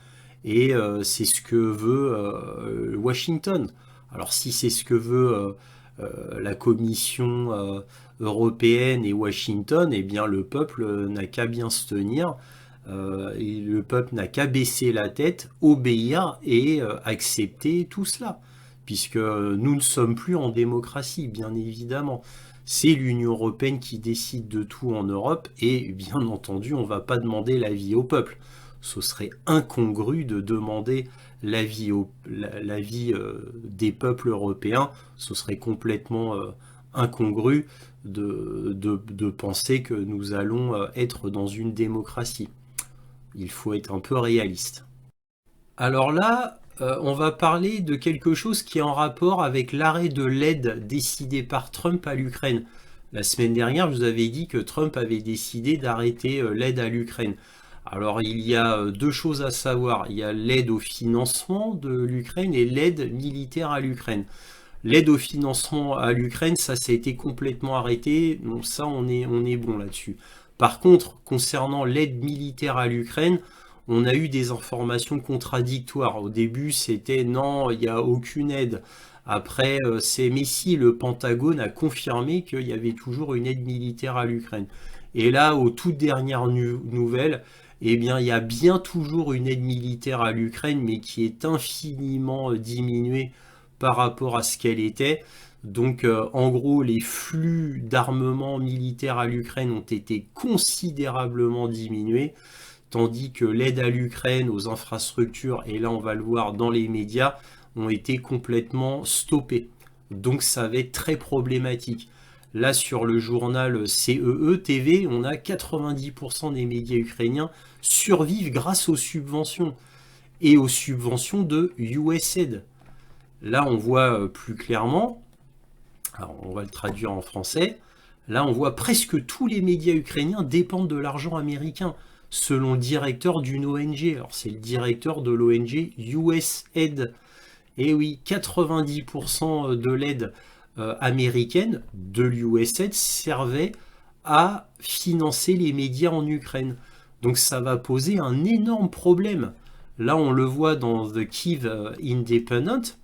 et c'est ce que veut Washington. Alors si c'est ce que veut la Commission européenne et Washington, eh bien le peuple n'a qu'à bien se tenir, et le peuple n'a qu'à baisser la tête, obéir et accepter tout cela. Puisque nous ne sommes plus en démocratie, bien évidemment. C'est l'Union européenne qui décide de tout en Europe et bien entendu, on ne va pas demander l'avis au peuple. Ce serait incongru de demander l'avis des peuples européens. Ce serait complètement incongru de penser que nous allons être dans une démocratie. Il faut être un peu réaliste. Alors là, on va parler de quelque chose qui est en rapport avec l'arrêt de l'aide décidée par Trump à l'Ukraine. La semaine dernière, je vous avais dit que Trump avait décidé d'arrêter l'aide à l'Ukraine. Alors il y a deux choses à savoir. Il y a l'aide au financement de l'Ukraine et l'aide militaire à l'Ukraine. L'aide au financement à l'Ukraine, ça a été complètement arrêté. Donc ça, on est bon là-dessus. Par contre, concernant l'aide militaire à l'Ukraine, on a eu des informations contradictoires. Au début, c'était non, il n'y a aucune aide. Après, c'est mais si, le Pentagone a confirmé qu'il y avait toujours une aide militaire à l'Ukraine. Et là, aux toutes dernières nouvelles, eh bien, il y a bien toujours une aide militaire à l'Ukraine, mais qui est infiniment diminuée par rapport à ce qu'elle était. Donc, en gros, les flux d'armement militaire à l'Ukraine ont été considérablement diminués, tandis que l'aide à l'Ukraine, aux infrastructures, et là on va le voir dans les médias, ont été complètement stoppées. Donc ça va être très problématique. Là sur le journal CEE TV, on a 90% des médias ukrainiens survivent grâce aux subventions et aux subventions de USAID. Là on voit plus clairement, alors on va le traduire en français, là on voit presque tous les médias ukrainiens dépendent de l'argent américain. Selon le directeur d'une ONG, alors c'est le directeur de l'ONG USAID. Et oui, 90% de l'aide américaine de l'USAID servait à financer les médias en Ukraine. Donc ça va poser un énorme problème. Là, on le voit dans The Kyiv Independent,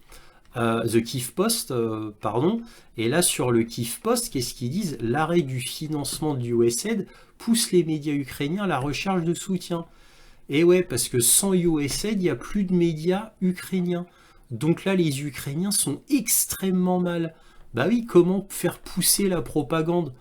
The Kyiv Post, pardon. Et là, sur le Kyiv Post, qu'est-ce qu'ils disent? L'arrêt du financement de l'USAID pousse les médias ukrainiens à la recherche de soutien. Et ouais, parce que sans USAID, il n'y a plus de médias ukrainiens. Donc là, les Ukrainiens sont extrêmement mal. Bah oui, comment faire pousser la propagande?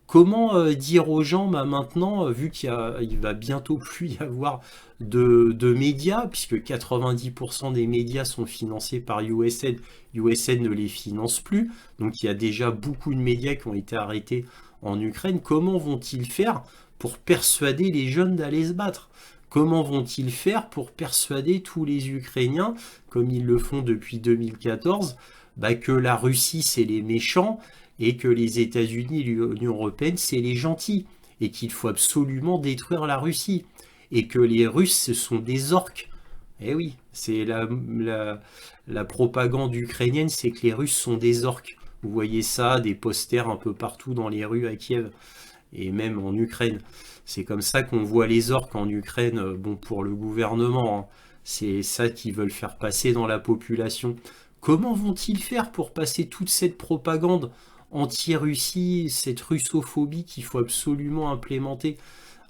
Comment dire aux gens, bah maintenant, vu il va bientôt plus y avoir de médias, puisque 90% des médias sont financés par USAID, USAID ne les finance plus, donc il y a déjà beaucoup de médias qui ont été arrêtés en Ukraine. Comment vont-ils faire pour persuader les jeunes d'aller se battre? Comment vont-ils faire pour persuader tous les Ukrainiens, comme ils le font depuis 2014, bah, que la Russie c'est les méchants et que les États-Unis et l'Union européenne, c'est les gentils, et qu'il faut absolument détruire la Russie, et que les Russes, ce sont des orques. Eh oui, c'est la propagande ukrainienne, c'est que les Russes sont des orques. Vous voyez ça, des posters un peu partout dans les rues à Kiev, et même en Ukraine. C'est comme ça qu'on voit les orques en Ukraine, bon, pour le gouvernement, hein. C'est ça qu'ils veulent faire passer dans la population. Comment vont-ils faire pour passer toute cette propagande anti-Russie, cette russophobie qu'il faut absolument implémenter?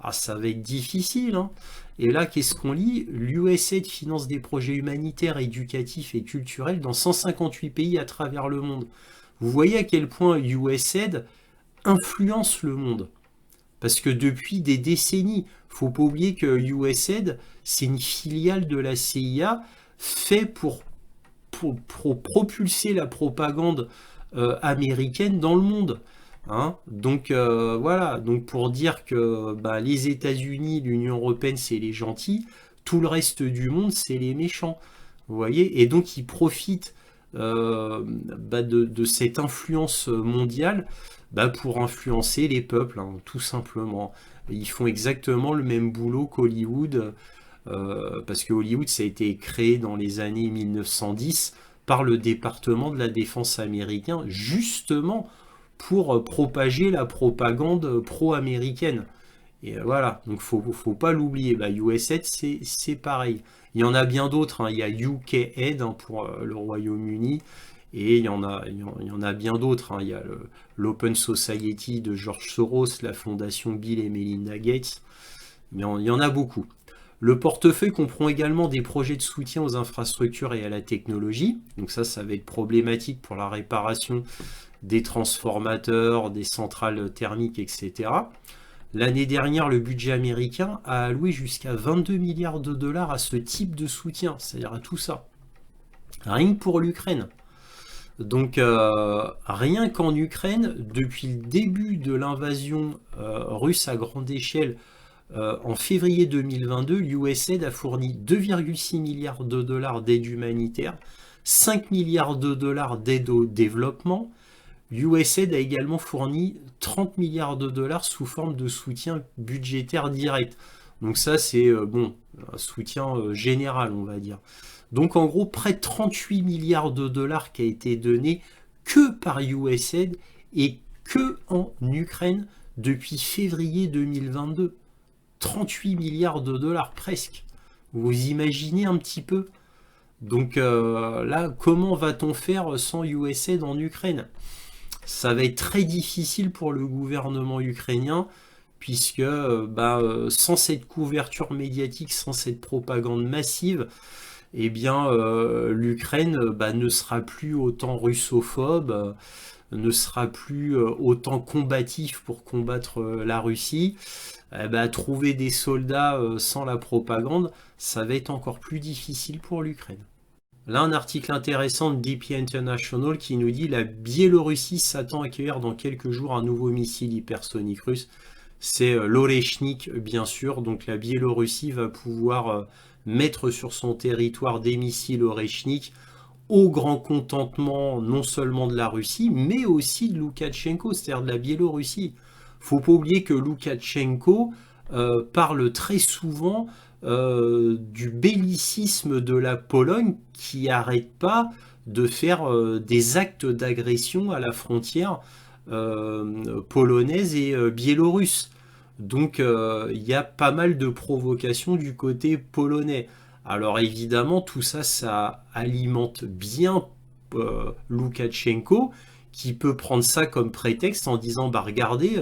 Ah, ça va être difficile, hein. Et là, qu'est-ce qu'on lit? L'USAID finance des projets humanitaires, éducatifs et culturels dans 158 pays à travers le monde. Vous voyez à quel point USAID influence le monde. Parce que depuis des décennies, faut pas oublier que USAID, c'est une filiale de la CIA fait pour propulser la propagande américaine dans le monde. Hein. Donc voilà, donc pour dire que bah, les États-Unis, l'Union européenne, c'est les gentils, tout le reste du monde, c'est les méchants. Vous voyez? Et donc ils profitent bah, de cette influence mondiale bah, pour influencer les peuples, hein, tout simplement. Ils font exactement le même boulot qu'Hollywood, parce que Hollywood, ça a été créé dans les années 1910 par le département de la défense américain, justement pour propager la propagande pro-américaine. Et voilà, donc faut pas l'oublier. Bah, USAID, c'est pareil. Il y en a bien d'autres, hein. Il y a UKAID hein, pour le Royaume-Uni, et il y en a bien d'autres, hein. Il y a l'Open Society de George Soros, la fondation Bill et Melinda Gates, mais il y en a beaucoup. Le portefeuille comprend également des projets de soutien aux infrastructures et à la technologie. Donc ça va être problématique pour la réparation des transformateurs, des centrales thermiques, etc. L'année dernière, le budget américain a alloué jusqu'à 22 milliards de dollars à ce type de soutien, c'est-à-dire à tout ça. Rien que pour l'Ukraine. Donc rien qu'en Ukraine, depuis le début de l'invasion russe à grande échelle, en février 2022, l'USAID a fourni 2,6 milliards de dollars d'aide humanitaire, 5 milliards de dollars d'aide au développement. USAID a également fourni 30 milliards de dollars sous forme de soutien budgétaire direct. Donc ça, c'est bon, un soutien général, on va dire. Donc en gros, près de 38 milliards de dollars qui a été donné que par USAID et que en Ukraine depuis février 2022. 38 milliards de dollars presque. Vous imaginez un petit peu? Donc là, comment va-t-on faire sans USAID en Ukraine? Ça va être très difficile pour le gouvernement ukrainien, puisque sans cette couverture médiatique, sans cette propagande massive, eh bien l'Ukraine ne sera plus autant russophobe, ne sera plus autant combatif pour combattre la Russie. Trouver des soldats sans la propagande, ça va être encore plus difficile pour l'Ukraine. Là, un article intéressant de DP International qui nous dit la Biélorussie s'attend à accueillir dans quelques jours un nouveau missile hypersonique russe. C'est l'Oreshnik, bien sûr. Donc la Biélorussie va pouvoir mettre sur son territoire des missiles Oreshnik au grand contentement non seulement de la Russie, mais aussi de Loukachenko, c'est-à-dire de la Biélorussie. Faut pas oublier que Loukachenko parle très souvent du bellicisme de la Pologne qui n'arrête pas de faire des actes d'agression à la frontière polonaise et biélorusse. Donc il y a pas mal de provocations du côté polonais. Alors évidemment, tout ça, ça alimente bien Loukachenko, qui peut prendre ça comme prétexte en disant, bah regardez,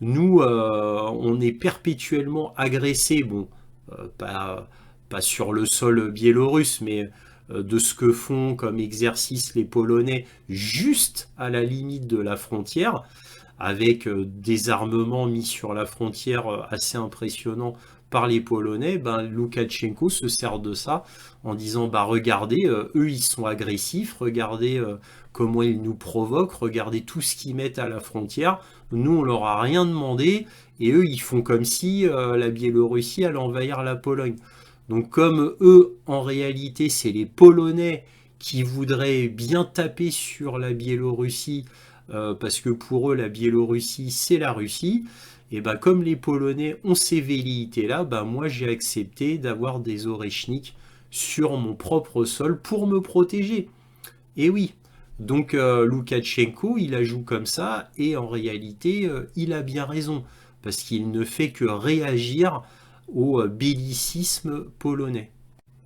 nous, on est perpétuellement agressés, bon, pas sur le sol biélorusse, mais de ce que font comme exercice les Polonais juste à la limite de la frontière, avec des armements mis sur la frontière assez impressionnants par les Polonais, ben, Loukachenko se sert de ça en disant bah regardez, eux ils sont agressifs, regardez comment ils nous provoquent, regardez tout ce qu'ils mettent à la frontière, nous on leur a rien demandé et eux ils font comme si la Biélorussie allait envahir la Pologne. Donc comme eux en réalité c'est les Polonais qui voudraient bien taper sur la Biélorussie parce que pour eux la Biélorussie c'est la Russie, et ben comme les Polonais ont ces velléités-là, ben moi j'ai accepté d'avoir des Orechnik sur mon propre sol pour me protéger. Et oui, donc Loukachenko, il la joue comme ça, et en réalité, il a bien raison, parce qu'il ne fait que réagir au bellicisme polonais.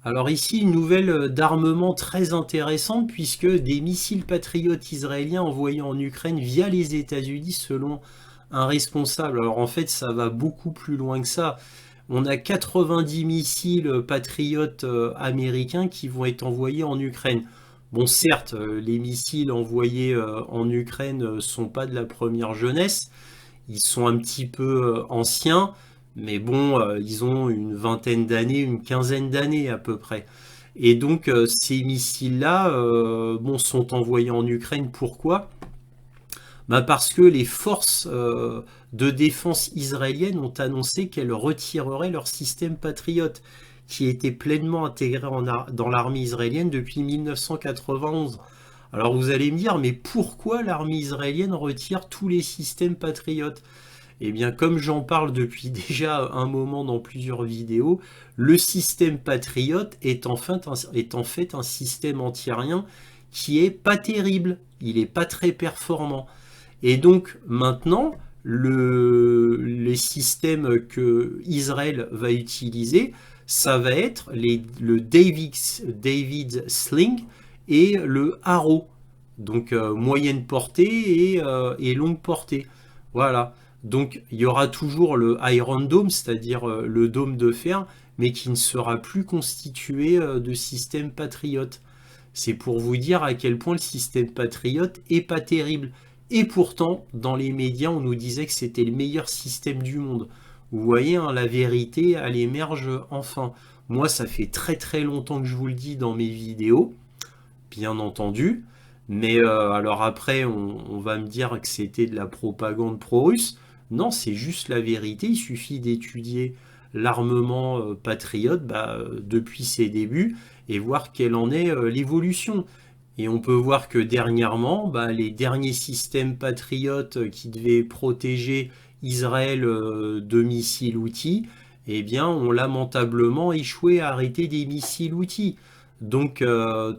Alors ici, une nouvelle d'armement très intéressante, puisque des missiles patriotes israéliens envoyés en Ukraine via les États-Unis selon un responsable. Alors en fait, ça va beaucoup plus loin que ça. On a 90 missiles patriotes américains qui vont être envoyés en Ukraine. Bon, certes, les missiles envoyés en Ukraine ne sont pas de la première jeunesse, ils sont un petit peu anciens, mais bon, ils ont une vingtaine d'années, une quinzaine d'années à peu près. Et donc, ces missiles-là bon, sont envoyés en Ukraine. Pourquoi? Bah parce que les forces de défense israéliennes ont annoncé qu'elles retireraient leur système patriote, qui était pleinement intégré dans l'armée israélienne depuis 1991. Alors vous allez me dire, mais pourquoi l'armée israélienne retire tous les systèmes patriotes? Eh bien, comme j'en parle depuis déjà un moment dans plusieurs vidéos, le système patriote est en fait un système antiaérien qui est pas terrible, il est pas très performant. Et donc maintenant, les systèmes que Israël va utiliser, ça va être le David Sling et le Arrow, donc moyenne portée et longue portée. Voilà. Donc il y aura toujours le Iron Dome, c'est-à-dire le dôme de fer, mais qui ne sera plus constitué de système patriote. C'est pour vous dire à quel point le système patriote est pas terrible. Et pourtant, dans les médias, on nous disait que c'était le meilleur système du monde. Vous voyez, hein, la vérité, elle émerge enfin. Moi, ça fait très très longtemps que je vous le dis dans mes vidéos, bien entendu. Mais alors après, on va me dire que c'était de la propagande pro-russe. Non, c'est juste la vérité. Il suffit d'étudier l'armement patriote depuis ses débuts et voir quelle en est l'évolution. Et on peut voir que dernièrement, les derniers systèmes patriotes qui devaient protéger Israël de missiles outils, eh bien, ont lamentablement échoué à arrêter des missiles outils. Donc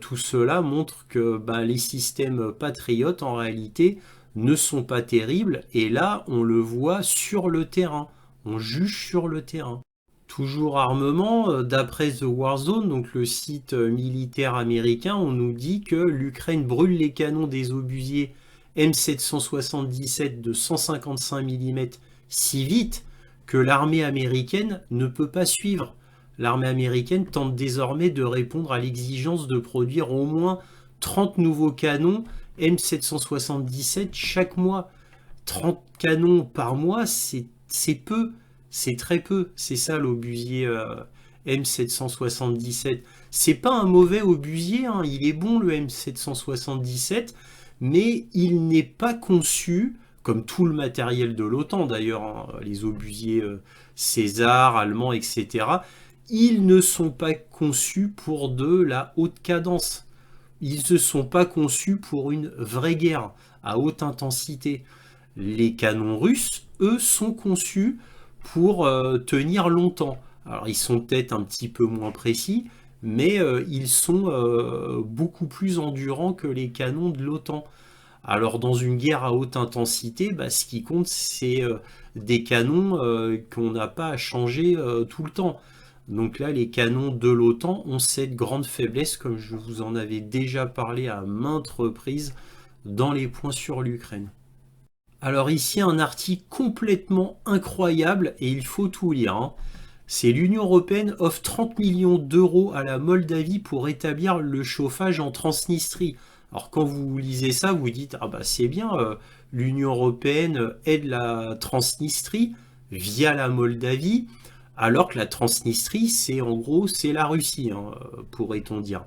tout cela montre que les systèmes patriotes, en réalité, ne sont pas terribles. Et là, on le voit sur le terrain. On juge sur le terrain. Toujours armement, d'après The Warzone, donc le site militaire américain, on nous dit que l'Ukraine brûle les canons des obusiers M777 de 155 mm si vite que l'armée américaine ne peut pas suivre. L'armée américaine tente désormais de répondre à l'exigence de produire au moins 30 nouveaux canons M777 chaque mois. 30 canons par mois, c'est peu. C'est très peu, c'est ça l'obusier M777. C'est pas un mauvais obusier, hein, il est bon le M777, mais il n'est pas conçu, comme tout le matériel de l'OTAN d'ailleurs, hein, les obusiers César, allemands, etc., ils ne sont pas conçus pour de la haute cadence. Ils ne sont pas conçus pour une vraie guerre à haute intensité. Les canons russes, eux, sont conçus pour tenir longtemps. Alors ils sont peut-être un petit peu moins précis, mais ils sont beaucoup plus endurants que les canons de l'OTAN. Alors dans une guerre à haute intensité, ce qui compte c'est des canons qu'on n'a pas à changer tout le temps. Donc là les canons de l'OTAN ont cette grande faiblesse, comme je vous en avais déjà parlé à maintes reprises dans les points sur l'Ukraine. Alors ici un article complètement incroyable et il faut tout lire, hein. C'est l'Union européenne offre 30 millions d'euros à la Moldavie pour établir le chauffage en Transnistrie. Alors quand vous lisez ça, vous dites ah bah c'est bien, l'Union européenne aide la Transnistrie via la Moldavie, alors que la Transnistrie c'est en gros c'est la Russie, hein, pourrait-on dire.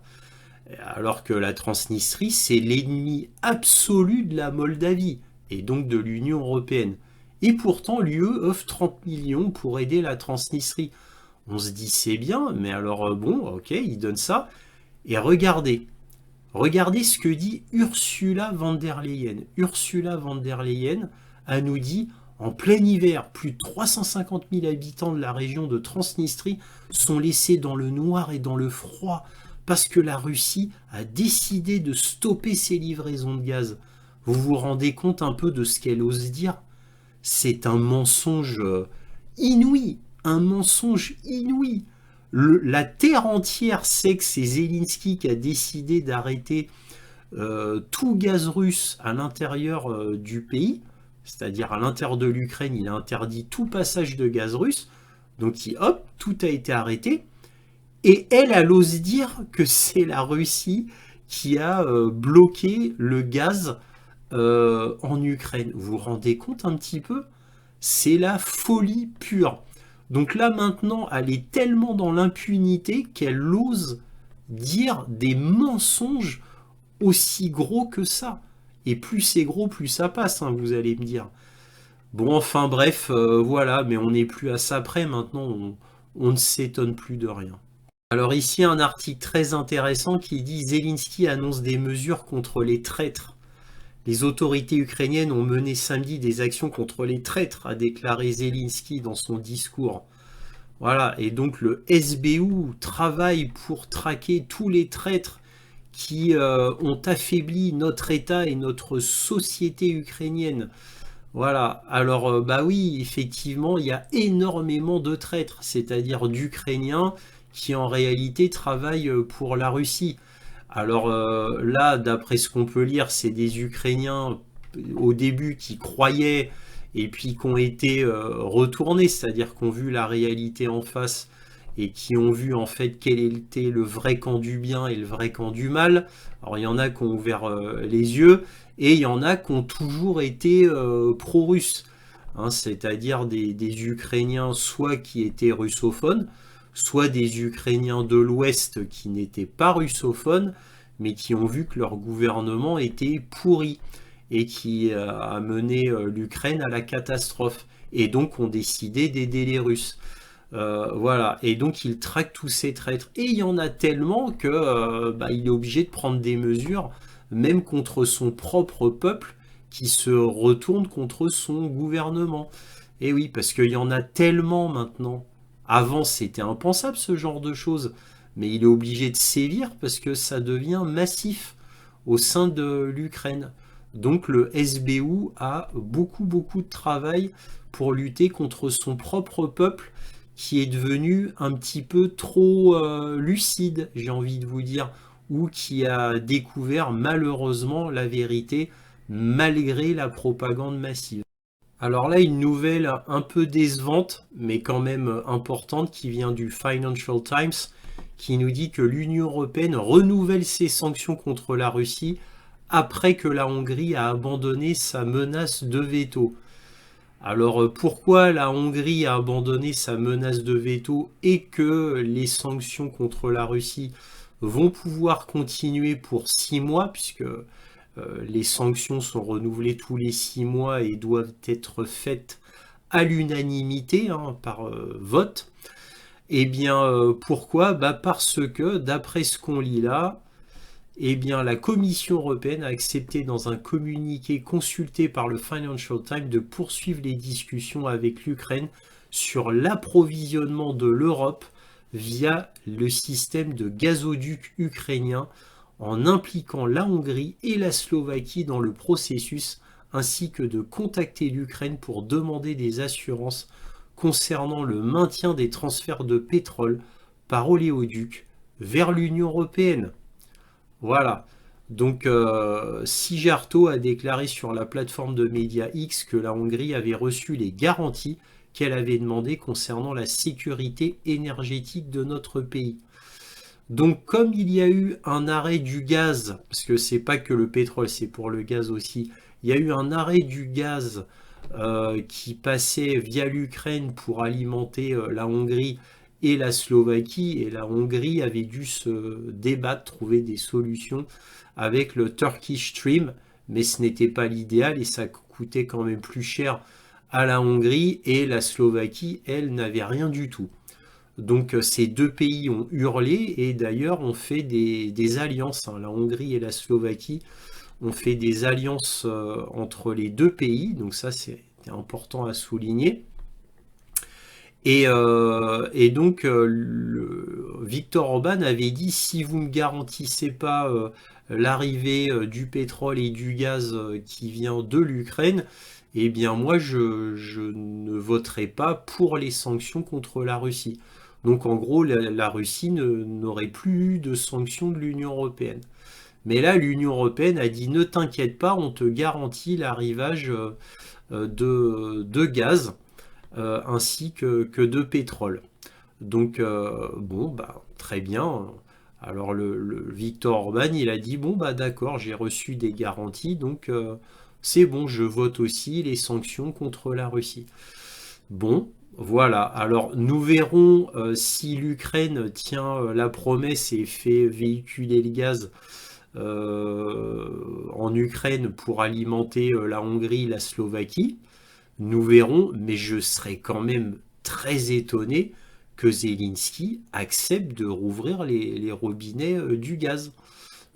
Alors que la Transnistrie c'est l'ennemi absolu de la Moldavie et donc de l'Union européenne. Et pourtant l'UE offre 30 millions pour aider la Transnistrie. On se dit c'est bien, mais alors bon, ok, ils donnent ça. Et regardez ce que dit Ursula von der Leyen. Ursula von der Leyen a nous dit, en plein hiver, plus de 350 000 habitants de la région de Transnistrie sont laissés dans le noir et dans le froid parce que la Russie a décidé de stopper ses livraisons de gaz. Vous vous rendez compte un peu de ce qu'elle ose dire? C'est un mensonge inouï, un mensonge inouï. La terre entière sait que c'est Zelensky qui a décidé d'arrêter tout gaz russe à l'intérieur du pays, c'est-à-dire à l'intérieur de l'Ukraine, il a interdit tout passage de gaz russe, donc hop, tout a été arrêté, et elle ose dire que c'est la Russie qui a bloqué le gaz en Ukraine. Vous vous rendez compte un petit peu? C'est la folie pure. Donc là maintenant, elle est tellement dans l'impunité qu'elle ose dire des mensonges aussi gros que ça. Et plus c'est gros, plus ça passe, hein, vous allez me dire. Bon, enfin bref, voilà, mais on n'est plus à ça près maintenant, on ne s'étonne plus de rien. Alors ici, un article très intéressant qui dit Zelensky annonce des mesures contre les traîtres. Les autorités ukrainiennes ont mené samedi des actions contre les traîtres, a déclaré Zelensky dans son discours. Voilà, et donc le SBU travaille pour traquer tous les traîtres qui ont affaibli notre État et notre société ukrainienne. Voilà, alors bah oui, effectivement, il y a énormément de traîtres, c'est-à-dire d'Ukrainiens qui en réalité travaillent pour la Russie. Alors là, d'après ce qu'on peut lire, c'est des Ukrainiens au début qui croyaient et puis qui ont été retournés, c'est-à-dire qui ont vu la réalité en face et qui ont vu en fait quel était le vrai camp du bien et le vrai camp du mal. Alors il y en a qui ont ouvert les yeux et il y en a qui ont toujours été pro-russes, hein, c'est-à-dire des Ukrainiens soit qui étaient russophones, soit des Ukrainiens de l'Ouest qui n'étaient pas russophones, mais qui ont vu que leur gouvernement était pourri et qui a mené l'Ukraine à la catastrophe, et donc ont décidé d'aider les Russes. Voilà, et donc il traque tous ces traîtres. Et il y en a tellement que il est obligé de prendre des mesures, même contre son propre peuple, qui se retourne contre son gouvernement. Et oui, parce qu'il y en a tellement maintenant. Avant, c'était impensable ce genre de choses, mais il est obligé de sévir parce que ça devient massif au sein de l'Ukraine. Donc le SBU a beaucoup de travail pour lutter contre son propre peuple qui est devenu un petit peu trop lucide, j'ai envie de vous dire, ou qui a découvert malheureusement la vérité malgré la propagande massive. Alors là, une nouvelle un peu décevante, mais quand même importante, qui vient du Financial Times, qui nous dit que l'Union européenne renouvelle ses sanctions contre la Russie après que la Hongrie a abandonné sa menace de veto. Alors pourquoi la Hongrie a abandonné sa menace de veto et que les sanctions contre la Russie vont pouvoir continuer pour 6 mois, puisque les sanctions sont renouvelées tous les 6 mois et doivent être faites à l'unanimité, hein, par vote. Eh bien, pourquoi? Parce que, d'après ce qu'on lit là, eh bien, la Commission européenne a accepté dans un communiqué consulté par le Financial Times de poursuivre les discussions avec l'Ukraine sur l'approvisionnement de l'Europe via le système de gazoduc ukrainien, en impliquant la Hongrie et la Slovaquie dans le processus, ainsi que de contacter l'Ukraine pour demander des assurances concernant le maintien des transferts de pétrole par oléoduc vers l'Union européenne. Voilà. Donc, Szijjártó a déclaré sur la plateforme de médias X que la Hongrie avait reçu les garanties qu'elle avait demandées concernant la sécurité énergétique de notre pays. Donc, comme il y a eu un arrêt du gaz, parce que c'est pas que le pétrole, c'est pour le gaz aussi, il y a eu un arrêt du gaz qui passait via l'Ukraine pour alimenter la Hongrie et la Slovaquie, et la Hongrie avait dû se débattre, trouver des solutions avec le Turkish Stream, mais ce n'était pas l'idéal et ça coûtait quand même plus cher à la Hongrie, et la Slovaquie, elle, n'avait rien du tout. Donc ces deux pays ont hurlé et d'ailleurs ont fait des alliances, hein. La Hongrie et la Slovaquie ont fait des alliances entre les deux pays, donc ça c'est important à souligner. Et donc Viktor Orban avait dit, si vous ne me garantissez pas l'arrivée du pétrole et du gaz qui vient de l'Ukraine, eh bien moi je ne voterai pas pour les sanctions contre la Russie. Donc en gros la Russie n'aurait plus eu de sanctions de l'Union européenne. Mais là l'Union européenne a dit, ne t'inquiète pas, on te garantit l'arrivage de gaz ainsi que de pétrole. Donc bon, bah très bien. Alors le Viktor Orban, il a dit, bon bah d'accord, j'ai reçu des garanties, donc c'est bon, je vote aussi les sanctions contre la Russie. Bon, voilà. Alors nous verrons si l'Ukraine tient la promesse et fait véhiculer le gaz en Ukraine pour alimenter la Hongrie, la Slovaquie. Nous verrons, mais je serais quand même très étonné que Zelensky accepte de rouvrir les robinets du gaz.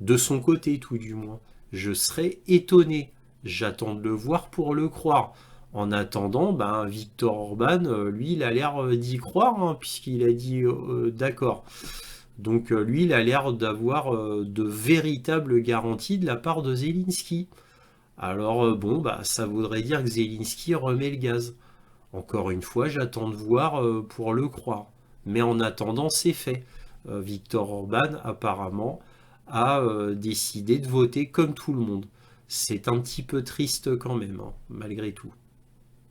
De son côté, tout du moins. Je serais étonné. J'attends de le voir pour le croire. En attendant, ben, Viktor Orban, lui, il a l'air d'y croire, hein, puisqu'il a dit d'accord. Donc lui, il a l'air d'avoir de véritables garanties de la part de Zelensky. Alors bon, bah, ça voudrait dire que Zelensky remet le gaz. Encore une fois, j'attends de voir pour le croire. Mais en attendant, c'est fait. Viktor Orban, apparemment, a décidé de voter comme tout le monde. C'est un petit peu triste quand même, hein, malgré tout.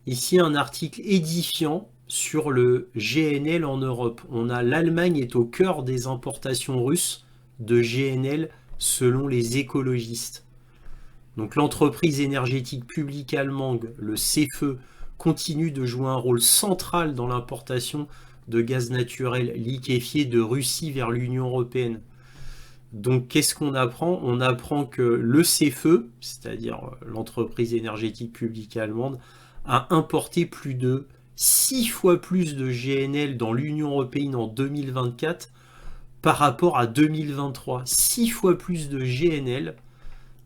Ici, un article édifiant sur le GNL en Europe. On a l'Allemagne est au cœur des importations russes de GNL selon les écologistes. Donc l'entreprise énergétique publique allemande, le CFE, continue de jouer un rôle central dans l'importation de gaz naturel liquéfié de Russie vers l'Union européenne. Donc qu'est-ce qu'on apprend? On apprend que le CFE, c'est-à-dire l'entreprise énergétique publique allemande, a importé plus de 6 fois plus de GNL dans l'Union européenne en 2024 par rapport à 2023. 6 fois plus de GNL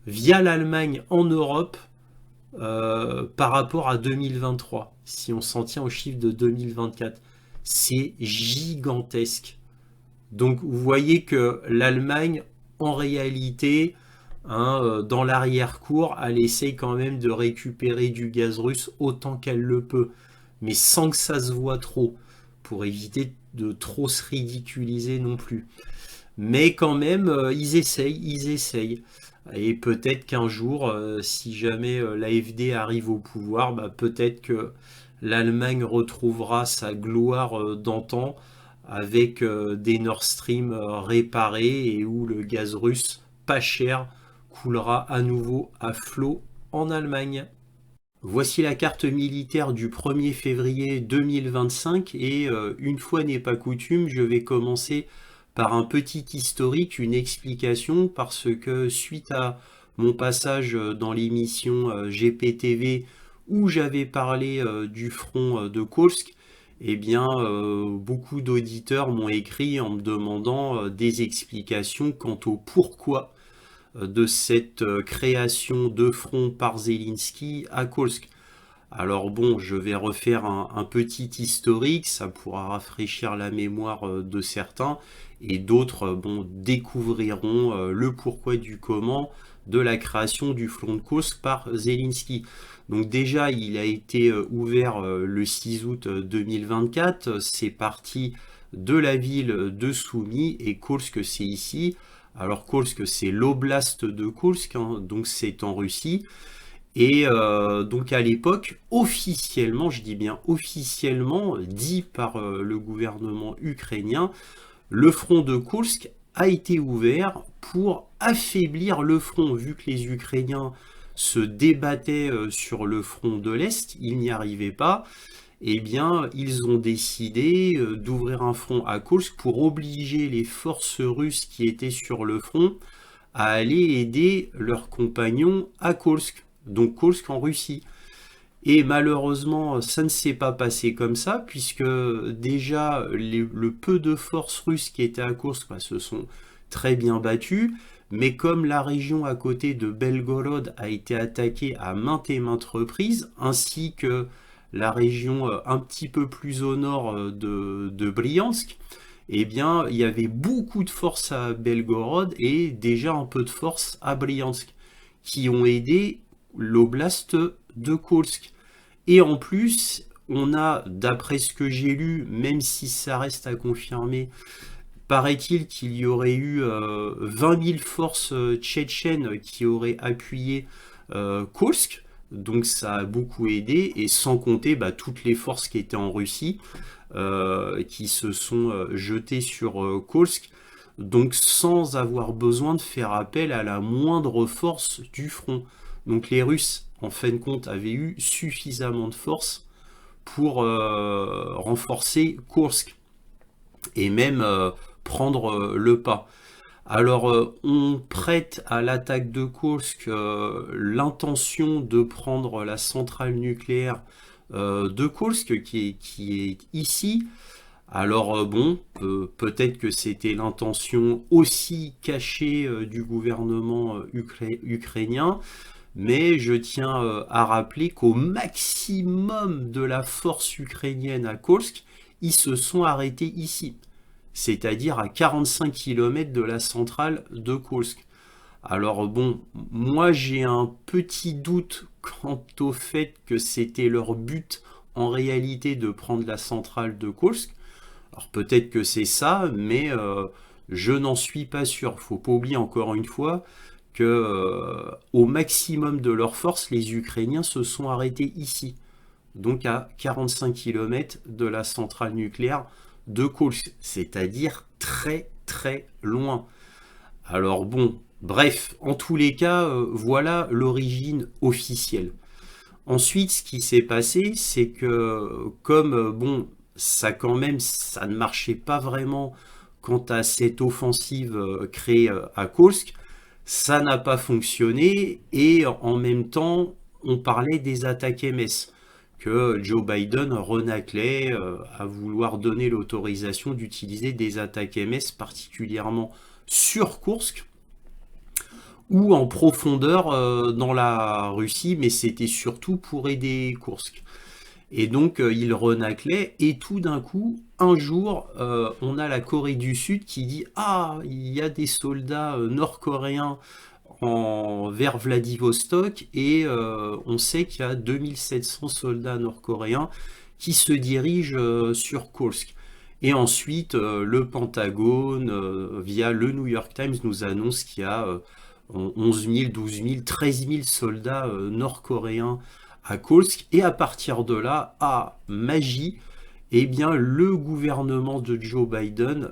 via l'Allemagne en Europe par rapport à 2023, si on s'en tient aux chiffres de 2024. C'est gigantesque. Donc vous voyez que l'Allemagne, en réalité, hein, dans l'arrière-cour, elle essaye quand même de récupérer du gaz russe autant qu'elle le peut, mais sans que ça se voit trop, pour éviter de trop se ridiculiser non plus. Mais quand même, ils essayent. Et peut-être qu'un jour, si jamais l'AfD arrive au pouvoir, bah, peut-être que l'Allemagne retrouvera sa gloire d'antan avec des Nord Stream réparés et où le gaz russe pas cher coulera à nouveau à flot en Allemagne. Voici la carte militaire du 1er février 2025 et une fois n'est pas coutume, je vais commencer par un petit historique, une explication, parce que suite à mon passage dans l'émission GPTV où j'avais parlé du front de Kursk, eh bien beaucoup d'auditeurs m'ont écrit en me demandant des explications quant au pourquoi de cette création de front par Zelensky à Kursk. Alors bon, je vais refaire un petit historique, ça pourra rafraîchir la mémoire de certains, et d'autres bon, découvriront le pourquoi du comment de la création du front de Kursk par Zelensky. Donc déjà, il a été ouvert le 6 août 2024, c'est parti de la ville de Soumy, et Kursk c'est ici. Alors Kursk, c'est l'oblast de Kursk, hein, donc c'est en Russie. Et donc à l'époque, officiellement, je dis bien officiellement, dit par le gouvernement ukrainien, le front de Kursk a été ouvert pour affaiblir le front, vu que les Ukrainiens se débattaient sur le front de l'Est, ils n'y arrivaient pas. Eh bien, ils ont décidé d'ouvrir un front à Kursk pour obliger les forces russes qui étaient sur le front à aller aider leurs compagnons à Kursk, donc Kursk en Russie. Et malheureusement, ça ne s'est pas passé comme ça, puisque déjà le peu de forces russes qui étaient à Kursk se sont très bien battues, mais comme la région à côté de Belgorod a été attaquée à maintes et maintes reprises, ainsi que la région un petit peu plus au nord de Bryansk, eh bien, il y avait beaucoup de forces à Belgorod et déjà un peu de forces à Bryansk, qui ont aidé l'oblast de Kursk. Et en plus, on a, d'après ce que j'ai lu, même si ça reste à confirmer, paraît-il qu'il y aurait eu 20 000 forces tchétchènes qui auraient appuyé Kursk, donc ça a beaucoup aidé, et sans compter toutes les forces qui étaient en Russie, qui se sont jetées sur Kursk, donc sans avoir besoin de faire appel à la moindre force du front. Donc les Russes, en fin de compte, avaient eu suffisamment de force pour renforcer Kursk et même prendre le pas. Alors on prête à l'attaque de Kursk l'intention de prendre la centrale nucléaire de Kursk qui est ici. Alors bon, peut-être que c'était l'intention aussi cachée du gouvernement ukrainien, mais je tiens à rappeler qu'au maximum de la force ukrainienne à Kursk, ils se sont arrêtés ici, c'est-à-dire à 45 km de la centrale de Kursk. Alors bon, moi j'ai un petit doute quant au fait que c'était leur but en réalité de prendre la centrale de Kursk. Alors peut-être que c'est ça, mais je n'en suis pas sûr. Faut pas oublier encore une fois que au maximum de leur force, les Ukrainiens se sont arrêtés ici, donc à 45 km de la centrale nucléaire de Kursk, c'est-à-dire très très loin. Alors bon, bref, en tous les cas, voilà l'origine officielle. Ensuite, ce qui s'est passé, c'est que comme bon, ça quand même, ça ne marchait pas vraiment quant à cette offensive créée à Kursk, ça n'a pas fonctionné et en même temps, on parlait des attaques MS que Joe Biden renaclait à vouloir donner l'autorisation d'utiliser des attaques MS particulièrement sur Kursk ou en profondeur dans la Russie, mais c'était surtout pour aider Kursk. Et donc il renaclait, et tout d'un coup, un jour, on a la Corée du Sud qui dit ah, il y a des soldats nord-coréens vers Vladivostok, et on sait qu'il y a 2700 soldats nord-coréens qui se dirigent sur Kursk. Et ensuite, le Pentagone, via le New York Times, nous annonce qu'il y a 11 000, 12 000, 13 000 soldats nord-coréens à Kursk. Et à partir de là, magie, eh bien, le gouvernement de Joe Biden,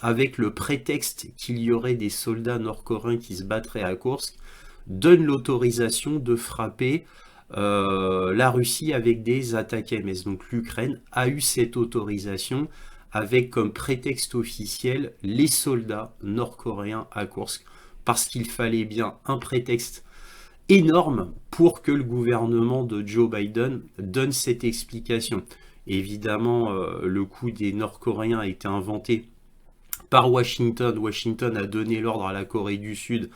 avec le prétexte qu'il y aurait des soldats nord-coréens qui se battraient à Kursk, donne l'autorisation de frapper la Russie avec des attaques MS. Donc l'Ukraine a eu cette autorisation avec comme prétexte officiel les soldats nord-coréens à Kursk, parce qu'il fallait bien un prétexte énorme pour que le gouvernement de Joe Biden donne cette explication. Évidemment, le coup des Nord-Coréens a été inventé par Washington. Washington a donné l'ordre à la Corée du Sud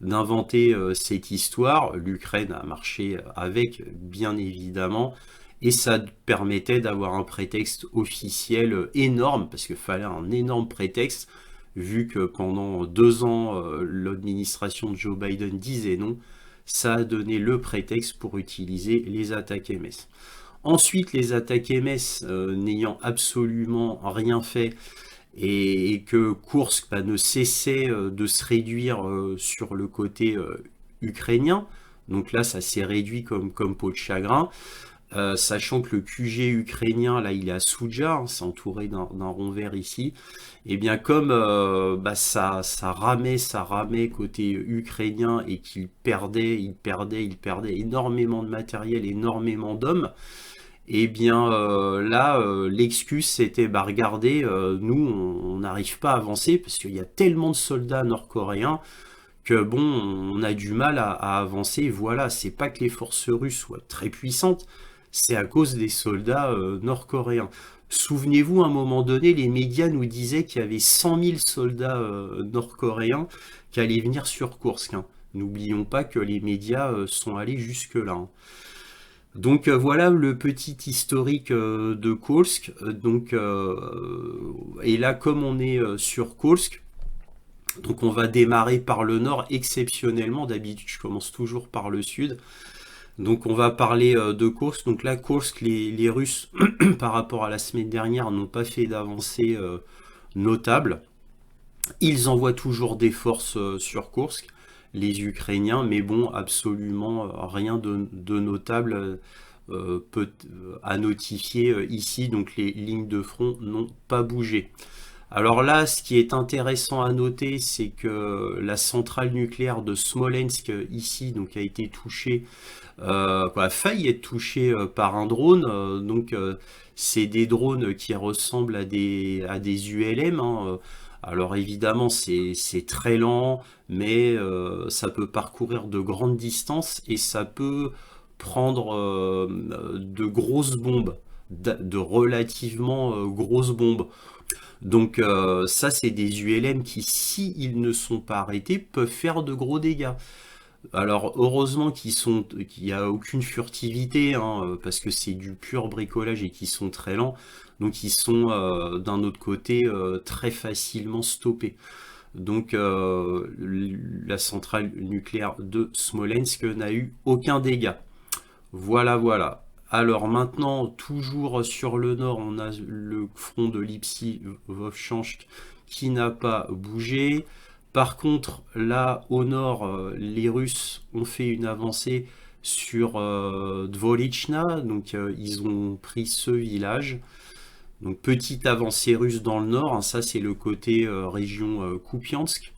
d'inventer cette histoire. L'Ukraine a marché avec, bien évidemment, et ça permettait d'avoir un prétexte officiel énorme, parce qu'il fallait un énorme prétexte, vu que pendant 2 ans, l'administration de Joe Biden disait non. Ça a donné le prétexte pour utiliser les attaques MS. Ensuite, les attaques MS, n'ayant absolument rien fait, et que Koursk ne cessait de se réduire sur le côté ukrainien. Donc là, ça s'est réduit comme peau de chagrin. Sachant que le QG ukrainien, là, il est à Souja, hein, c'est entouré d'un rond vert ici. Et bien comme ça ramait côté ukrainien et qu'il il perdait énormément de matériel, énormément d'hommes, et bien là, l'excuse c'était, regardez, nous, on n'arrive pas à avancer parce qu'il y a tellement de soldats nord-coréens que bon, on a du mal à avancer. Voilà, c'est pas que les forces russes soient très puissantes, c'est à cause des soldats nord-coréens. Souvenez-vous, à un moment donné, les médias nous disaient qu'il y avait 100 000 soldats nord-coréens qui allaient venir sur Koursk, hein. N'oublions pas que les médias sont allés jusque-là, hein. Donc voilà le petit historique de Koursk. Et là, comme on est sur Koursk, donc on va démarrer par le nord exceptionnellement. D'habitude, je commence toujours par le sud. Donc on va parler de Koursk. Donc là, Koursk, les Russes, par rapport à la semaine dernière, n'ont pas fait d'avancée notable. Ils envoient toujours des forces sur Koursk, les Ukrainiens, mais bon, absolument rien de notable à notifier ici. Donc les lignes de front n'ont pas bougé. Alors là, ce qui est intéressant à noter, c'est que la centrale nucléaire de Smolensk, ici, donc a été touchée, a failli être touchée par un drone. C'est des drones qui ressemblent à des ULM, hein. Alors évidemment, c'est très lent, mais ça peut parcourir de grandes distances et ça peut prendre de grosses bombes, de relativement grosses bombes. Donc ça, c'est des ULM qui, si ils ne sont pas arrêtés, peuvent faire de gros dégâts. Alors heureusement qu'il n'y a aucune furtivité, hein, parce que c'est du pur bricolage et qu'ils sont très lents. Donc ils sont d'un autre côté très facilement stoppés. Donc la centrale nucléaire de Smolensk n'a eu aucun dégât. Voilà, voilà. Alors maintenant, toujours sur le nord, on a le front de Lipski-Vovchansk qui n'a pas bougé. Par contre, là, au nord, les Russes ont fait une avancée sur Dvorichna. Donc, ils ont pris ce village. Donc, petite avancée russe dans le nord, hein. Ça, c'est le côté région Kupiansk.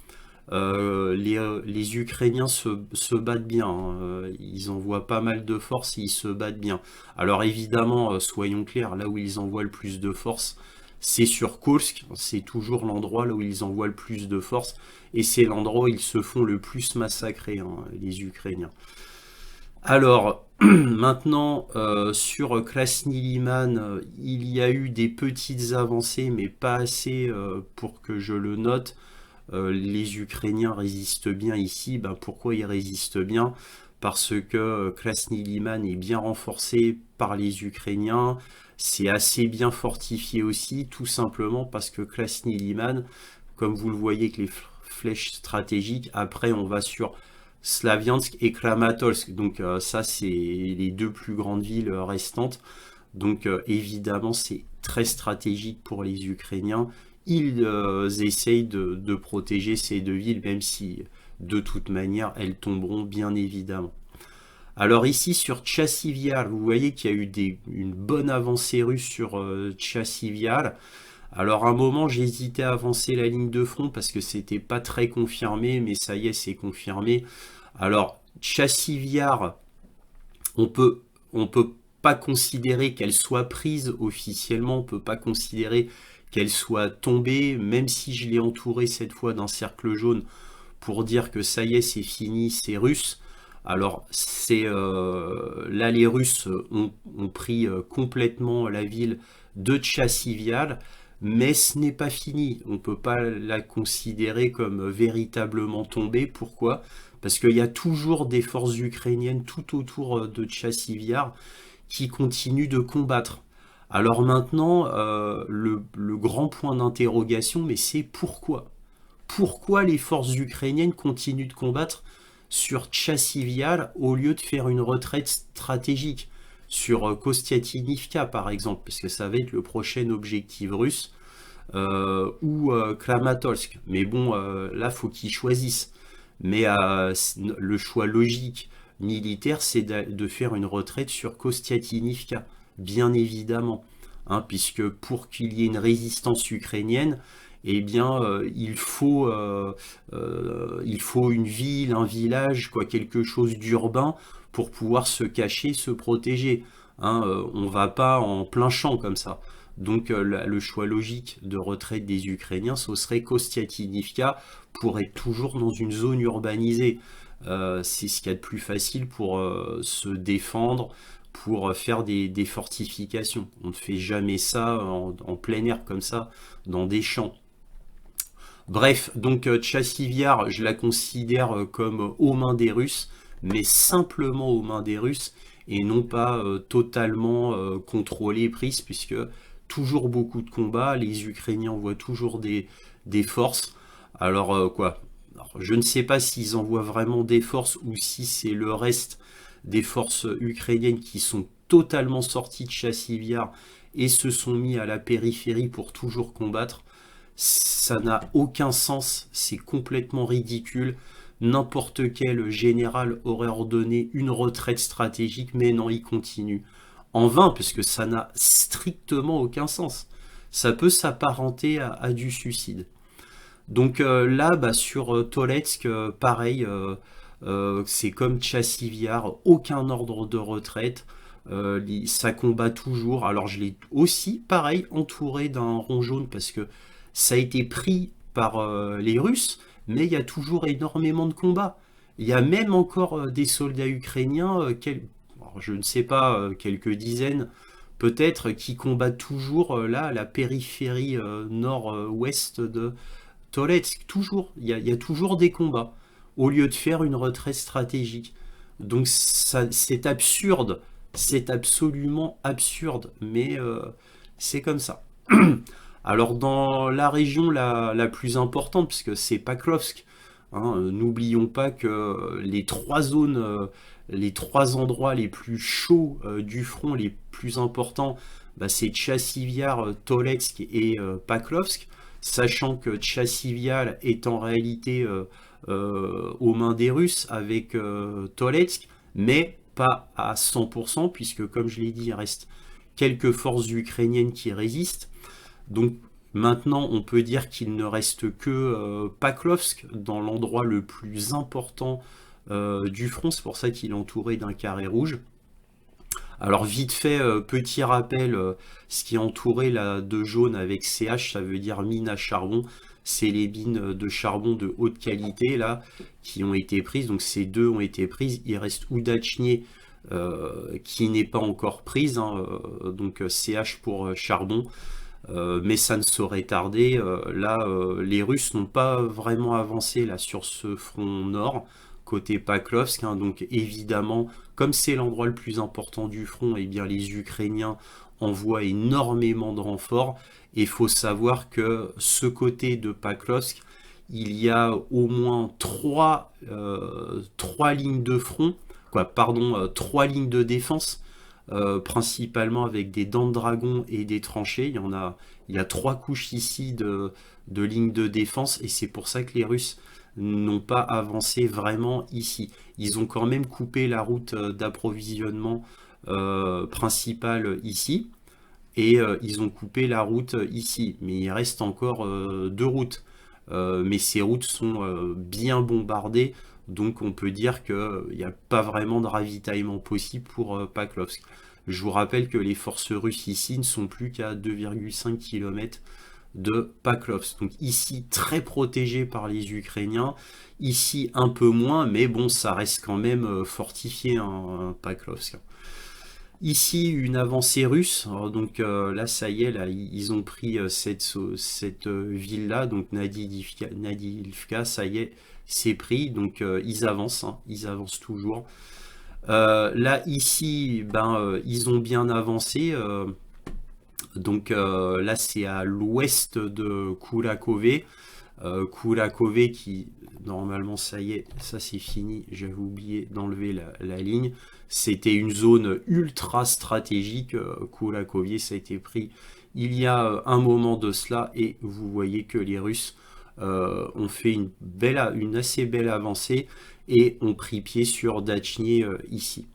Les Ukrainiens se battent bien, hein. Ils envoient pas mal de forces et ils se battent bien. Alors évidemment, soyons clairs, là où ils envoient le plus de force, c'est sur Kursk. C'est toujours l'endroit là où ils envoient le plus de force. Et c'est l'endroit où ils se font le plus massacrer, hein, les Ukrainiens. Alors, maintenant, sur Krasny Liman, il y a eu des petites avancées, mais pas assez pour que je le note. Les Ukrainiens résistent bien ici. Pourquoi ils résistent bien? Parce que Krasny Liman est bien renforcé par les Ukrainiens. C'est assez bien fortifié aussi, tout simplement parce que Krasny Liman, comme vous le voyez avec les flèches stratégiques, après on va sur Slaviansk et Kramatorsk. Donc ça, c'est les deux plus grandes villes restantes. Donc évidemment, c'est très stratégique pour les Ukrainiens. Ils essayent de protéger ces deux villes, même si de toute manière elles tomberont bien évidemment. Alors ici sur Tchassivyar, vous voyez qu'il y a eu une bonne avancée russe sur Tchassivyar. Alors à un moment j'hésitais à avancer la ligne de front parce que c'était pas très confirmé, mais ça y est, c'est confirmé. Alors Tchassivyar, on peut pas considérer qu'elle soit prise officiellement, on peut pas considérer qu'elle soit tombée, même si je l'ai entourée cette fois d'un cercle jaune pour dire que ça y est, c'est fini, c'est russe. Alors là, les Russes ont pris complètement la ville de Tchassivyar, mais ce n'est pas fini. On ne peut pas la considérer comme véritablement tombée. Pourquoi? Parce qu'il y a toujours des forces ukrainiennes tout autour de Tchassivyar qui continuent de combattre. Alors maintenant, le grand point d'interrogation, mais c'est pourquoi? Pourquoi les forces ukrainiennes continuent de combattre sur Tchassivyar au lieu de faire une retraite stratégique sur Kostiatinivka par exemple, parce que ça va être le prochain objectif russe. ou Kramatorsk. Mais bon, là, faut qu'ils choisissent. Mais le choix logique militaire, c'est de faire une retraite sur Kostiatynivka, bien évidemment, hein, puisque pour qu'il y ait une résistance ukrainienne, eh bien, il faut une ville, un village, quoi, quelque chose d'urbain pour pouvoir se cacher, se protéger. Hein, on va pas en plein champ comme ça. Donc le choix logique de retraite des Ukrainiens, ce serait Kostiatynivka pour être toujours dans une zone urbanisée. C'est ce qu'il y a de plus facile pour se défendre, pour faire des fortifications. On ne fait jamais ça en plein air comme ça, dans des champs. Bref, donc Tchassiviar, je la considère comme aux mains des Russes, mais simplement aux mains des Russes, et non pas totalement contrôlée, prise, puisque toujours beaucoup de combats, les Ukrainiens envoient toujours des forces. Alors quoi? Alors, je ne sais pas s'ils envoient vraiment des forces ou si c'est le reste des forces ukrainiennes qui sont totalement sorties de Chassiviar et se sont mis à la périphérie pour toujours combattre. Ça n'a aucun sens, c'est complètement ridicule. N'importe quel général aurait ordonné une retraite stratégique, mais non, il continue. En vain, parce que ça n'a strictement aucun sens. Ça peut s'apparenter à du suicide. Donc là, bah, sur Toletsk, pareil, c'est comme Tchassiviar, aucun ordre de retraite. Ça combat toujours. Alors je l'ai aussi, pareil, entouré d'un rond jaune parce que ça a été pris par les Russes, mais il y a toujours énormément de combats. Il y a même encore des soldats ukrainiens, alors, je ne sais pas, quelques dizaines peut-être, qui combattent toujours là à la périphérie nord-ouest de Toletsk. Toujours, il y a toujours des combats, au lieu de faire une retraite stratégique. Donc c'est absurde, c'est absolument absurde, mais c'est comme ça. Alors dans la région la plus importante, puisque c'est Pakrovsk, hein, n'oublions pas que les trois zones, les trois endroits les plus chauds du front, les plus importants, bah, c'est Tchassiviar, Toletsk et Pakrovsk, sachant que Tchassiviar est en réalité aux mains des Russes avec Toletsk, mais pas à 100%, puisque comme je l'ai dit, il reste quelques forces ukrainiennes qui résistent. Donc maintenant, on peut dire qu'il ne reste que Pakrovsk dans l'endroit le plus important du front. C'est pour ça qu'il est entouré d'un carré rouge. Alors vite fait, petit rappel, ce qui est entouré là, de jaune avec CH, ça veut dire mine à charbon. C'est les mines de charbon de haute qualité là qui ont été prises. Donc ces deux ont été prises. Il reste Oudachny qui n'est pas encore prise. Hein, donc CH pour charbon. Mais ça ne saurait tarder. Là, les Russes n'ont pas vraiment avancé là sur ce front nord, côté Pakrovsk. Hein, donc évidemment, comme c'est l'endroit le plus important du front, eh bien les Ukrainiens envoient énormément de renforts. Et il faut savoir que ce côté de Pakrovsk, il y a au moins trois lignes de front, trois lignes de défense. Principalement avec des dents de dragon et des tranchées. Il y a trois couches ici de lignes de défense et c'est pour ça que les Russes n'ont pas avancé vraiment ici. Ils ont quand même coupé la route d'approvisionnement principale ici et ils ont coupé la route ici. Mais il reste encore deux routes. Mais ces routes sont bien bombardées. Donc on peut dire qu'il n'y a pas vraiment de ravitaillement possible pour Pakrovsk. Je vous rappelle que les forces russes ici ne sont plus qu'à 2,5 km de Pakrovsk. Donc ici très protégé par les Ukrainiens, ici un peu moins, mais bon ça reste quand même fortifié, hein, Pakrovsk. Ici une avancée russe, alors, donc là ça y est, là, ils ont pris cette ville-là, donc Nadilivka, ça y est, c'est pris, donc ils avancent, hein, ils avancent toujours. Là ici, ils ont bien avancé, donc là c'est à l'ouest de Kourakove. Kourakove qui, normalement, ça y est, ça c'est fini, j'avais oublié d'enlever la ligne. C'était une zone ultra stratégique. Kourakove, ça a été pris il y a un moment de cela, et vous voyez que les Russes ont fait une assez belle avancée et ont pris pied sur Dachny ici.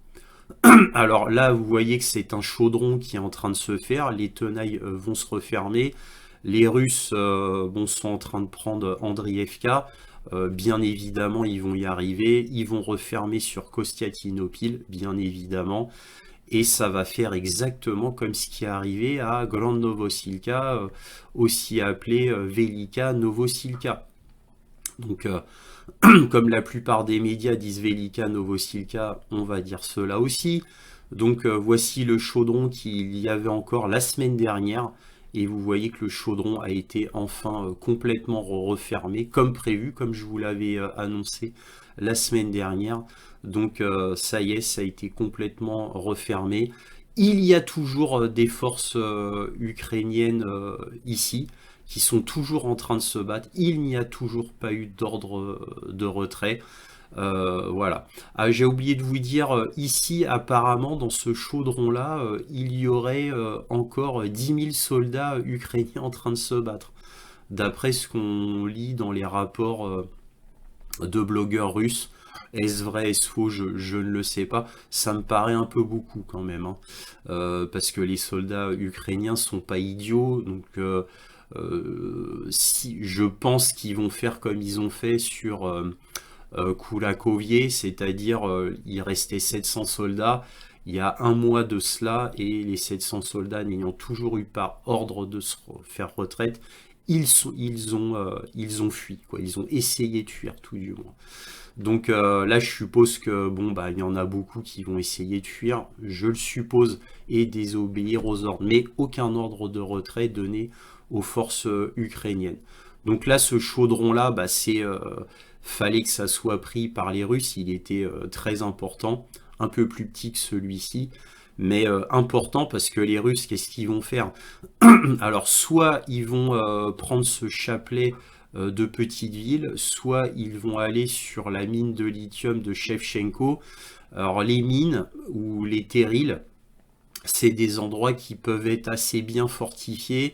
Alors là, vous voyez que c'est un chaudron qui est en train de se faire, les tenailles vont se refermer, les Russes sont en train de prendre Andriivka, bien évidemment ils vont y arriver, ils vont refermer sur Kostiatynopil, bien évidemment, et ça va faire exactement comme ce qui est arrivé à Grand Novosilka, aussi appelé Velika Novosilka. Donc comme la plupart des médias disent Velika Novosilka, on va dire cela aussi. Donc voici le chaudron qu'il y avait encore la semaine dernière. Et vous voyez que le chaudron a été enfin complètement refermé, comme prévu, comme je vous l'avais annoncé la semaine dernière. Donc ça y est, ça a été complètement refermé. Il y a toujours des forces ukrainiennes ici, qui sont toujours en train de se battre. Il n'y a toujours pas eu d'ordre de retrait. Voilà. Ah, j'ai oublié de vous dire, ici, apparemment, dans ce chaudron-là, il y aurait encore 10 000 soldats ukrainiens en train de se battre. D'après ce qu'on lit dans les rapports de blogueurs russes, est-ce vrai, est-ce faux, je ne le sais pas. Ça me paraît un peu beaucoup quand même, hein. Parce que les soldats ukrainiens sont pas idiots, donc si je pense qu'ils vont faire comme ils ont fait sur Koulakovier, c'est-à-dire il restait 700 soldats il y a un mois de cela, et les 700 soldats n'ayant toujours eu par ordre de se faire retraite, ils ont fui, quoi. Ils ont essayé de fuir, tout du moins. Donc là, je suppose que bon, bah, il y en a beaucoup qui vont essayer de fuir, je le suppose, et désobéir aux ordres, mais aucun ordre de retrait donné aux forces ukrainiennes. Donc là, ce chaudron-là, bah, fallait que ça soit pris par les Russes. Il était très important, un peu plus petit que celui-ci, mais important parce que les Russes, qu'est-ce qu'ils vont faire? Alors, soit ils vont prendre ce chapelet de petites villes, soit ils vont aller sur la mine de lithium de Shevchenko. Alors, les mines ou les terrils, c'est des endroits qui peuvent être assez bien fortifiés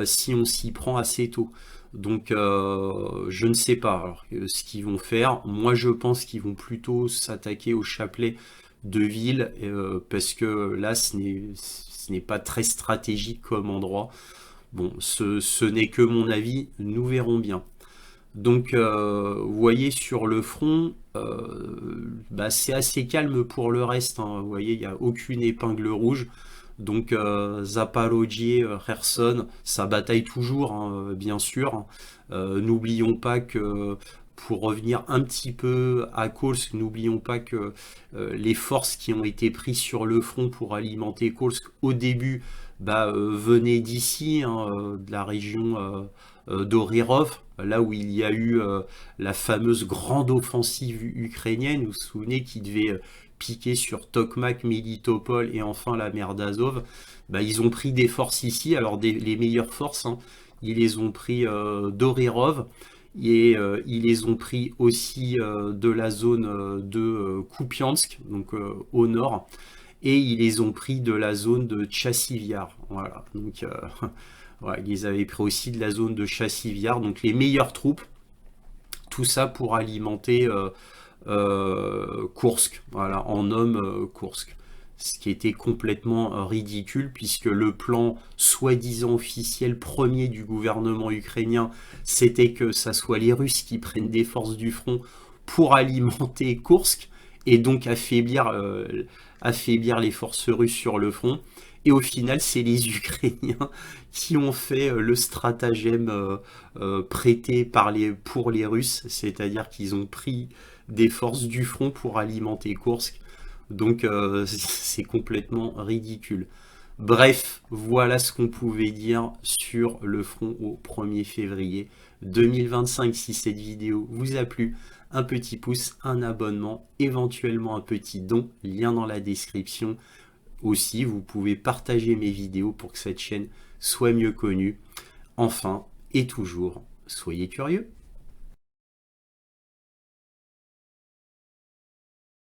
si on s'y prend assez tôt. Donc je ne sais pas alors, ce qu'ils vont faire. Moi je pense qu'ils vont plutôt s'attaquer au chapelet de ville, parce que là ce n'est pas très stratégique comme endroit. Bon, ce n'est que mon avis, nous verrons bien. Donc vous voyez sur le front, bah, c'est assez calme pour le reste, hein. Vous voyez, il n'y a aucune épingle rouge. Donc Zaporozhye, Kherson, ça bataille toujours, hein, bien sûr. N'oublions pas que pour revenir un petit peu à Kursk, n'oublions pas que les forces qui ont été prises sur le front pour alimenter Kursk au début, bah, venaient d'ici, hein, de la région d'Orirov, là où il y a eu la fameuse grande offensive ukrainienne, vous vous souvenez, qui devait piquer sur Tokmak, Melitopol et enfin la mer d'Azov. Bah, ils ont pris des forces ici, alors les meilleures forces, hein, ils les ont pris d'Orirov, et ils les ont pris aussi de la zone de Kupiansk, donc au nord, et ils les ont pris de la zone de Chassivyar. Voilà, donc ouais, ils les avaient pris aussi de la zone de Chassivyar, donc les meilleures troupes, tout ça pour alimenter Kursk, voilà, en nomme Kursk. Ce qui était complètement ridicule, puisque le plan soi-disant officiel premier du gouvernement ukrainien, c'était que ça soit les Russes qui prennent des forces du front pour alimenter Kursk, et donc affaiblir les forces russes sur le front. Et au final, c'est les Ukrainiens qui ont fait le stratagème prêté pour les Russes, c'est-à-dire qu'ils ont pris des forces du front pour alimenter Kursk. Donc c'est complètement ridicule. Bref, voilà ce qu'on pouvait dire sur le front au 1er février 2025. Si cette vidéo vous a plu, un petit pouce, un abonnement, éventuellement un petit don, lien dans la description. Aussi, vous pouvez partager mes vidéos pour que cette chaîne soit mieux connue. Enfin, et toujours, soyez curieux.